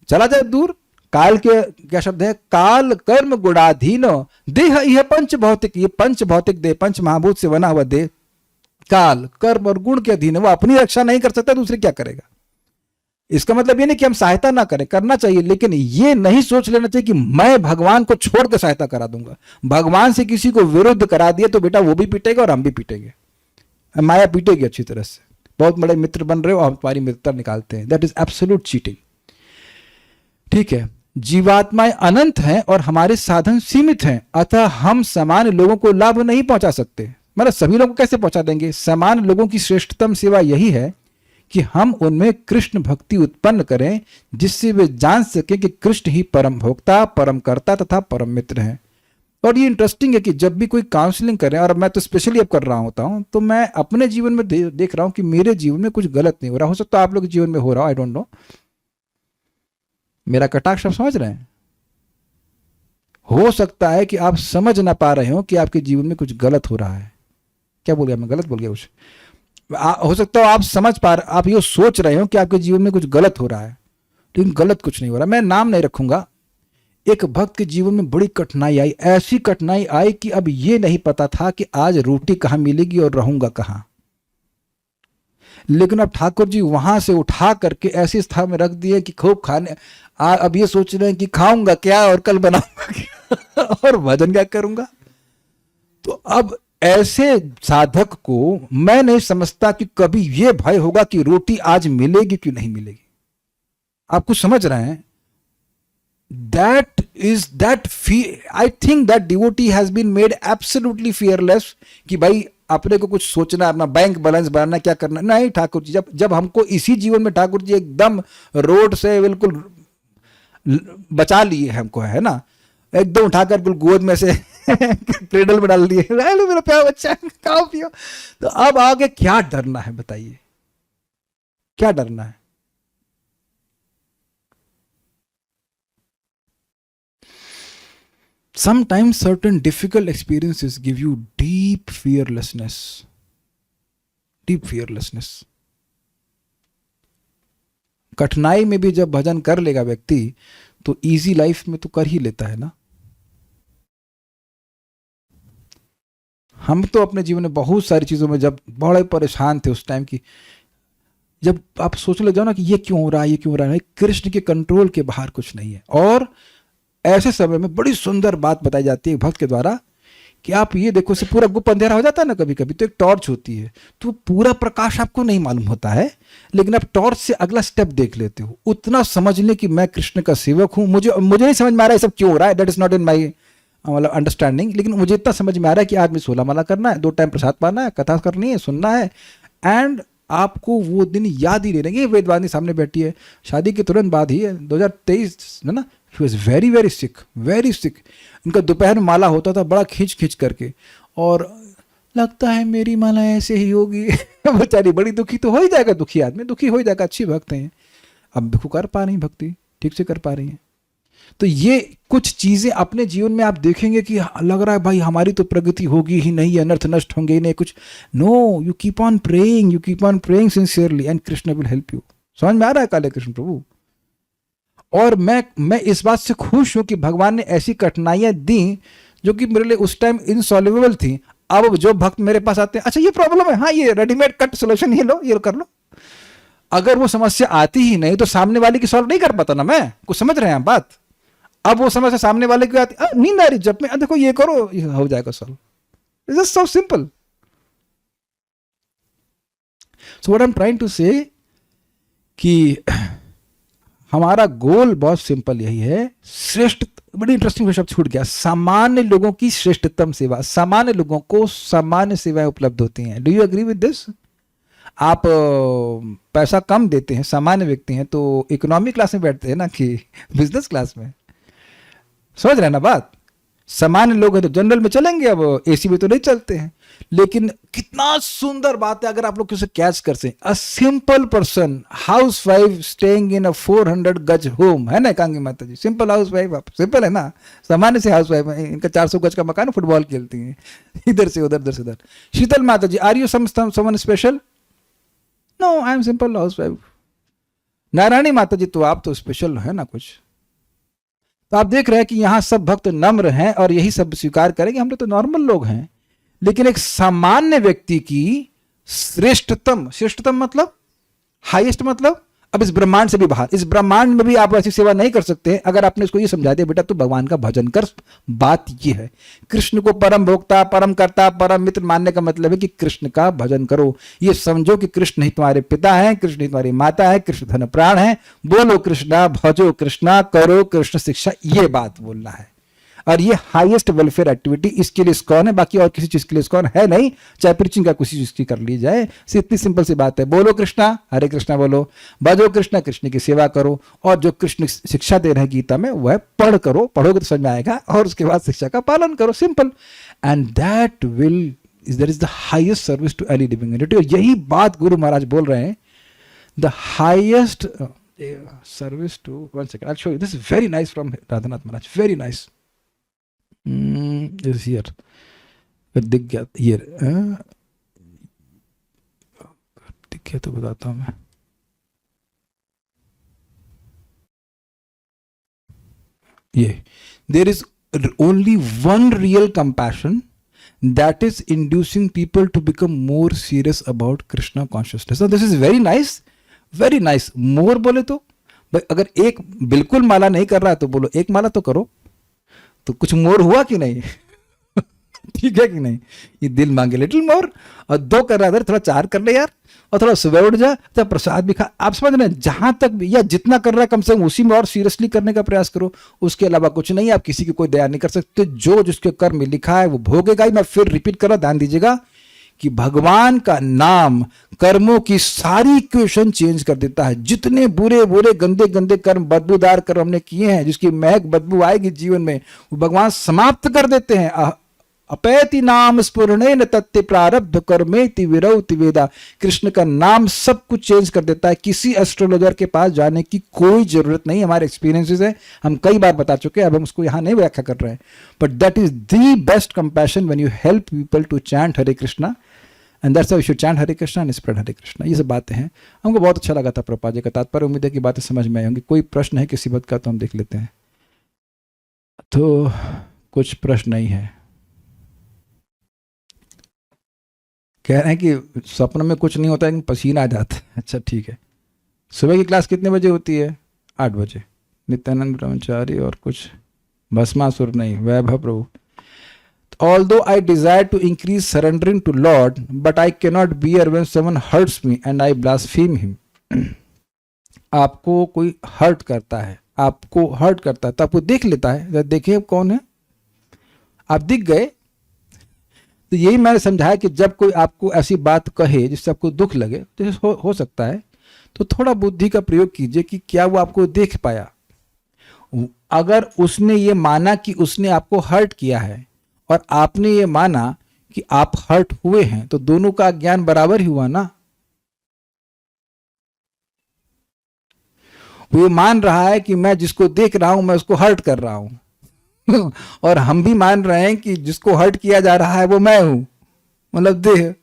चला जाए दूर। काल के क्या शब्द है? काल कर्म गुणाधीन देह यह पंच भौतिक, ये पंच भौतिक देह, पंच महाभूत से बना हुआ देह काल कर्म और गुण के अधीन है। वो अपनी रक्षा नहीं कर सकता, दूसरे क्या करेगा? इसका मतलब ये नहीं कि हम सहायता ना करें, करना चाहिए, लेकिन ये नहीं सोच लेना चाहिए कि मैं भगवान को छोड़ कर सहायता करा दूंगा। भगवान से किसी को विरुद्ध करा दिया तो बेटा वो भी पीटेगा और हम भी पीटेंगे, माया पीटेगी अच्छी तरह से। बहुत बड़े मित्र बन रहे हो और हमारी मित्रता निकालते हैं, दैट इज एब्सोल्यूट चीटिंग। ठीक है, जीवात्माएं अनंत हैं और हमारे साधन सीमित हैं, अतः हम सामान्य लोगों को लाभ नहीं पहुंचा सकते। मतलब सभी लोगों को कैसे पहुंचा देंगे? सामान्य लोगों की श्रेष्ठतम सेवा यही है कि हम उनमें कृष्ण भक्ति उत्पन्न करें, जिससे वे जान सके कि कृष्ण ही परम भोक्ता, परम कर्ता तथा परम मित्र हैं। और ये इंटरेस्टिंग है कि जब भी कोई काउंसलिंग करें, और मैं तो स्पेशली अब कर रहा होता हूं, तो मैं अपने जीवन में देख रहा हूं कि मेरे जीवन में कुछ गलत नहीं हो रहा। हो सकता है आप लोग के जीवन में हो रहा हो, आई डोंट नो। मेरा कटाक्ष आप समझ रहे हैं? हो सकता है कि आप समझ ना पा रहे हो कि आपके जीवन में कुछ गलत हो रहा है। क्या बोल गया मैं? गलत बोल गया कुछ? हो सकता है आप समझ पा रहे, आप ये सोच रहे हो कि आपके जीवन में कुछ गलत हो रहा है, लेकिन गलत कुछ नहीं हो रहा। मैं नाम नहीं रखूंगा। एक भक्त के जीवन में बड़ी कठिनाई आई, ऐसी कठिनाई आई कि अब ये नहीं पता था कि आज रोटी कहां मिलेगी और रहूंगा कहां। लेकिन अब ठाकुर जी वहां से उठा करके ऐसे स्थान में रख दिए कि खूब खाने। अब ये सोच रहे हैं कि खाऊंगा क्या और कल बनाऊंगा क्या और भजन क्या करूंगा। तो अब ऐसे साधक को मैं नहीं समझता कि कभी ये भय होगा कि रोटी आज मिलेगी कि नहीं मिलेगी। आप कुछ समझ रहे हैं? that is that I think that devotee has been made absolutely fearless कि भाई अपने को कुछ सोचना, अपना बैंक बैलेंस बनाना, क्या करना नहीं। ठाकुर जी जब हमको इसी जीवन में ठाकुर जी एकदम रोड से बिल्कुल बचा लिए हमको, है ना, एकदम उठाकर बिल्कुल गोद में से क्रेडल में डाल दिए, लो मेरा प्यारा बच्चा खाओ पियो। तो अब आगे क्या डरना है बताइए, क्या डरना है? Sometimes certain difficult experiences give you deep fearlessness. Deep fearlessness. कठिनाई में भी जब भजन कर लेगा व्यक्ति तो इजी लाइफ में तो कर ही लेता है ना। हम तो अपने जीवन में बहुत सारी चीजों में जब बड़े परेशान थे उस टाइम की, जब आप सोच ले जाओ ना कि ये क्यों हो रहा है, ये क्यों हो रहा है, कृष्ण के कंट्रोल के बाहर कुछ नहीं है। और ऐसे समय में बड़ी सुंदर बात बताई जाती है भक्त के द्वारा कि आप ये देखो, से पूरा गुप्त अंधेरा हो जाता है ना कभी कभी, तो एक टॉर्च होती है, तो पूरा प्रकाश आपको नहीं मालूम होता है, लेकिन आप टॉर्च से अगला स्टेप देख लेते हो, उतना समझ ले कि मैं कृष्ण का सेवक हूं। मुझे नहीं समझ में आ रहा है सब क्यों हो रहा है, दैट इज नॉट इन माई मतलब अंडरस्टैंडिंग, लेकिन मुझे इतना समझ में आ रहा है कि आज में 16 माला करना है, 2 टाइम प्रसाद पाना है, कथा करनी है, सुनना है। एंड आपको वो दिन याद ही नहीं रहेंगे। वेदवानी सामने बैठी है, शादी के तुरंत बाद ही है, 2023 है ना, he was very very sick, very sick. इनका दोपहर में माला होता था बड़ा खींच खींच करके, और लगता है मेरी माला ऐसे ही होगी बेचारी बड़ी दुखी, तो हो ही जाएगा, दुखी आदमी दुखी हो ही जाएगा, अच्छी भक्त हैं, अब कर पा रही भक्ति, ठीक से कर पा रही हैं। तो ये कुछ चीजें अपने जीवन में आप देखेंगे कि लग रहा है भाई हमारी तो प्रगति होगी ही नहीं, अनर्थ नष्ट होंगे ही नहीं कुछ। No, you keep on praying sincerely and Krishna will help you. समझ में आ रहा है काले कृष्ण प्रभु? और मैं इस बात से खुश हूं कि भगवान ने ऐसी कठिनाइयां दी जो कि मेरे लिए उस टाइम इनसॉल्वेबल थी। अब जो भक्त मेरे पास आते हैं, अच्छा ये प्रॉब्लम है, हाँ ये रेडीमेड कट सोल्यूशन, ये लो, ये कर लो। अगर वो समस्या आती ही नहीं तो सामने वाले की सॉल्व नहीं कर पाता ना मैं, कुछ समझ रहे हैं आप बात? अब वो समस्या सामने वाले की आती, नींद आ रही जब में, देखो ये करो, ये हो जाएगा solve. It's just so simple. So what I am trying to say कि हमारा गोल बहुत सिंपल यही है, श्रेष्ठ, बड़ी इंटरेस्टिंग शब्द छूट गया, सामान्य लोगों की श्रेष्ठतम सेवा। सामान्य लोगों को सामान्य सेवाएं उपलब्ध होती हैं। Do you agree with this? आप पैसा कम देते हैं, सामान्य व्यक्ति हैं, तो इकोनॉमी क्लास में बैठते हैं ना कि बिजनेस क्लास में? समझ रहे हैं ना बात? सामान्य लोग हैं तो जनरल में चलेंगे, अब एसी में तो नहीं चलते हैं। लेकिन कितना सुंदर बात है अगर आप लोग किसे कैच कर सकें। A simple person, housewife staying in a 400 गज होम, है ना Ekangi Mata ji? Simple housewife, आप सिंपल है ना, सामान्य से हाउस वाइफ है, इनका 400 गज का मकान, फुटबॉल खेलती हैं इधर से उधर, उधर से उधर। Sheetal Mata ji, are you someone special? No, I am simple housewife. Narayani Mata ji, तो आप तो स्पेशल है ना कुछ। तो आप देख रहे हैं कि यहां सब भक्त नम्र हैं और यही सब स्वीकार करेंगे, हम लोग तो नॉर्मल लोग हैं। लेकिन एक सामान्य व्यक्ति की श्रेष्ठतम मतलब हाईएस्ट, मतलब अब इस ब्रह्मांड से भी बाहर, इस ब्रह्मांड में भी आप ऐसी सेवा नहीं कर सकते हैं अगर आपने इसको ये समझा दिया बेटा तू भगवान का भजन कर। बात ये है, कृष्ण को परम भोक्ता, परम कर्ता, परम मित्र मानने का मतलब है कि कृष्ण का भजन करो। ये समझो कि कृष्ण ही तुम्हारे पिता हैं, कृष्ण ही तुम्हारी माता है, कृष्ण धन प्राण है। बोलो कृष्णा, भजो कृष्णा, करो कृष्ण शिक्षा, ये बात बोलना है। और ये हाईएस्ट वेलफेयर एक्टिविटी, इसके लिए इस्कॉन है, बाकी और किसी चीज के लिए इस्कॉन है नहीं। चाहे प्रीचिंग का किसी चीज की कर ली जाए, इतनी सिंपल सी बात है। बोलो कृष्णा, हरे कृष्णा बोलो, भजो कृष्णा, कृष्ण की सेवा करो, और जो कृष्ण शिक्षा दे रहे हैं गीता में वह पढ़ करो, पढ़ोगे तो समझ में आएगा, और उसके बाद शिक्षा का पालन करो, simple. And that will that is the highest service to any living entity. और यही बात गुरु महाराज बोल रहे हैं, the highest service to, one second I will show you, this is very nice from Radhanath Maharaj, very nice. is here, दिख गया here, दिख गया तो बताता हूं मैं। ये there is only one real compassion that is inducing people to become more serious about Krishna consciousness. So this is very nice, very nice. more बोले तो भाई, अगर एक बिल्कुल माला नहीं कर रहा तो बोलो एक माला तो करो, तो कुछ मोर हुआ कि नहीं? ठीक है कि नहीं? ये दिल मांगे लिटिल मोर, और 2 कर रहा था थोड़ा 4 कर ले यार, और थोड़ा सुबह उठ जा, तो प्रसाद भी खा। आप समझ रहे हैं, जहां तक या जितना कर रहा है कम से कम उसी में और सीरियसली करने का प्रयास करो। उसके अलावा कुछ नहीं। आप किसी की कोई दया नहीं कर सकते। जो जिसके कर्म में लिखा है वो भोगेगा ही। मैं फिर रिपीट कर रहा, ध्यान दीजिएगा कि भगवान का नाम कर्मों की सारी इक्वेशन चेंज कर देता है। जितने बुरे बुरे गंदे गंदे कर्म, बदबूदार कर्म हमने किए हैं, जिसकी महक बदबू आएगी जीवन में, वो भगवान समाप्त कर देते हैं। अपैति नाम स्फुरणेन तत्ते प्रारब्ध कर्मेति विरौति वेदा। कृष्ण का नाम सब कुछ चेंज कर देता है। किसी एस्ट्रोलॉजर के पास जाने की कोई जरूरत नहीं। हमारे एक्सपीरियंसेस है, हम कई बार बता चुके हैं, अब हम उसको यहाँ नहीं व्याख्या कर रहे हैं। But that is the best compassion when you help people to chant Hare Krishna, and that's how we should chant Hare Krishna and spread Hare Krishna. ये सब बातें हैं। हमको बहुत अच्छा लगा था प्रभुपाद जी का तात्पर्य। उम्मीद है कि बातें समझ में आई होंगी। कोई प्रश्न है किसी बात का तो हम देख लेते हैं। तो कुछ प्रश्न नहीं है। कह रहे हैं कि स्वप्न में कुछ नहीं होता है, पसीना आ जाता है। अच्छा ठीक है। सुबह की क्लास कितने बजे होती है? 8 बजे। नित्यानंद ब्रह्मचारी और कुछ भस्मासुर नहीं, वैभव प्रभु। Although I desire to increase surrendering to Lord, but I cannot bear when someone hurts me and I blaspheme him. आपको कोई हर्ट करता है, आपको हर्ट करता है तो आपको देख लेता है, देखिए कौन है, आप दिख गए। तो यही मैंने समझाया कि जब कोई आपको ऐसी बात कहे जिससे आपको दुख लगे, तो हो सकता है तो थोड़ा बुद्धि का प्रयोग कीजिए कि क्या वो आपको देख पाया। अगर उसने ये माना कि उसने आपको हर्ट किया है और आपने ये माना कि आप हर्ट हुए हैं, तो दोनों का ज्ञान बराबर ही हुआ ना। वो ये मान रहा है कि मैं जिसको देख रहा हूं मैं उसको हर्ट कर रहा हूं और हम भी मान रहे हैं कि जिसको हर्ट किया जा रहा है वो मैं हूं, मतलब देह।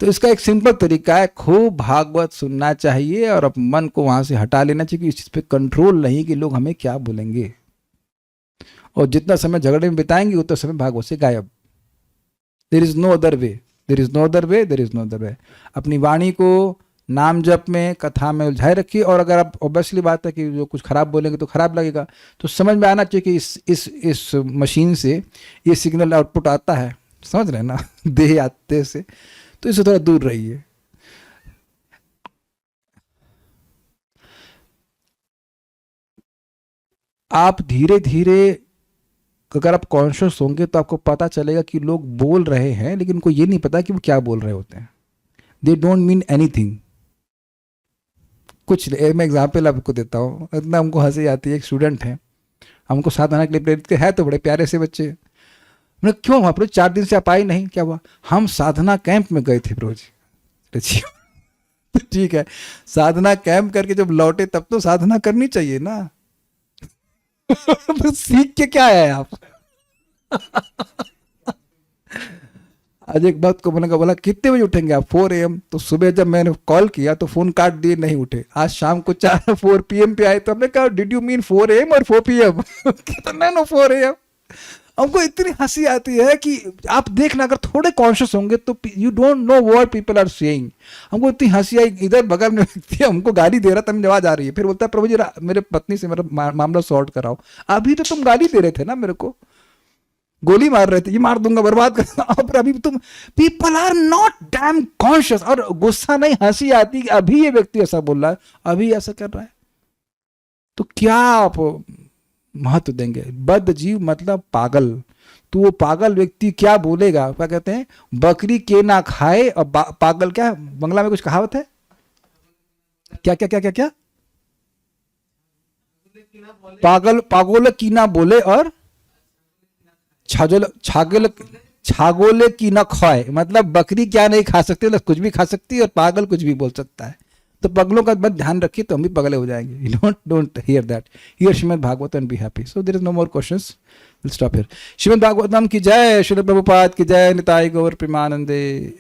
तो इसका एक सिंपल तरीका है, खूब भागवत सुनना चाहिए और अपने मन को वहां से हटा लेना चाहिए। इस चीज पे कंट्रोल नहीं कि लोग हमें क्या बोलेंगे, और जितना समय झगड़े में बिताएंगे उतना समय भागवत से गायब। There is no other way, there is no other way, there is no other way. अपनी वाणी को नाम जप में, कथा में उलझाए रखिए। और अगर आप, ऑब्वियसली बात है कि जो कुछ खराब बोलेंगे तो खराब लगेगा, तो समझ में आना चाहिए कि इस मशीन से ये सिग्नल आउटपुट आता है, समझ रहे हैं ना देह आते से, तो इससे थोड़ा दूर रहिए। आप धीरे धीरे अगर आप कॉन्शियस होंगे तो आपको पता चलेगा कि लोग बोल रहे हैं लेकिन उनको ये नहीं पता कि वो क्या बोल रहे होते हैं। They don't mean anything. कुछ मैं एग्जाम्पल आपको देता हूँ, इतना हमको हंसी आती है। एक स्टूडेंट है, हमको साधना के लिए प्रेरित के है, तो बड़े प्यारे से बच्चे। मैंने क्यों वहाँ पर 4 दिन से आप आए नहीं, क्या हुआ? हम साधना कैंप में गए थे प्रभु जी। तो ठीक है, साधना कैंप करके जब लौटे तब तो साधना करनी चाहिए ना तो सीख के क्या है आप आज एक बात को बोला कितने बजे उठेंगे आप? 4 AM। तो सुबह जब मैंने कॉल किया तो फोन काट दिए, नहीं उठे। आज शाम को 4 PM पे आए तो हमने कहा डिड यू मीन 4 AM और 4 PM? कितना नो 4 AM। हमको इतनी हंसी आती है कि आप देखना, अगर थोड़े कॉन्शियस होंगे तो you don't know what people are saying. हमको इतनी हंसी आई, इधर बगल में व्यक्ति हमको गाली दे रहा था, मुझे आवाज आ रही है, फिर बोलता है प्रभु जी मेरे पत्नी से मेरा मामला सॉर्ट कराओ। अभी तो तुम गाली दे रहे थे ना, मेरे को गोली मार रहे थे, ये मार दूंगा, बर्बाद कर, और अभी तुम, people are not damn conscious. और गुस्सा नहीं, हंसी आती कि अभी ये व्यक्ति ऐसा बोल रहा है, अभी ऐसा कर रहा है, तो क्या आप महत्व देंगे? बद्ध जीव मतलब पागल। तो वो पागल व्यक्ति क्या बोलेगा? क्या कहते हैं, बकरी के ना खाए और पागल, क्या बंगला में कुछ कहावत है, क्या क्या क्या क्या क्या, पागल पागोले की ना बोले और छागोले की ना खाए। मतलब बकरी क्या नहीं खा सकती, मतलब कुछ भी खा सकती है, और पागल कुछ भी बोल सकता है। तो पगलों का बस ध्यान रखिए, तो हम भी पगले हो जाएंगे। Don't hear that. Hear Shrimad Bhagavat and be happy. So there is no more questions, will stop here. Shrimad Bhagavatam की जय, श्रील प्रभुपाद की जय, निताई गौर प्रेमानंदे।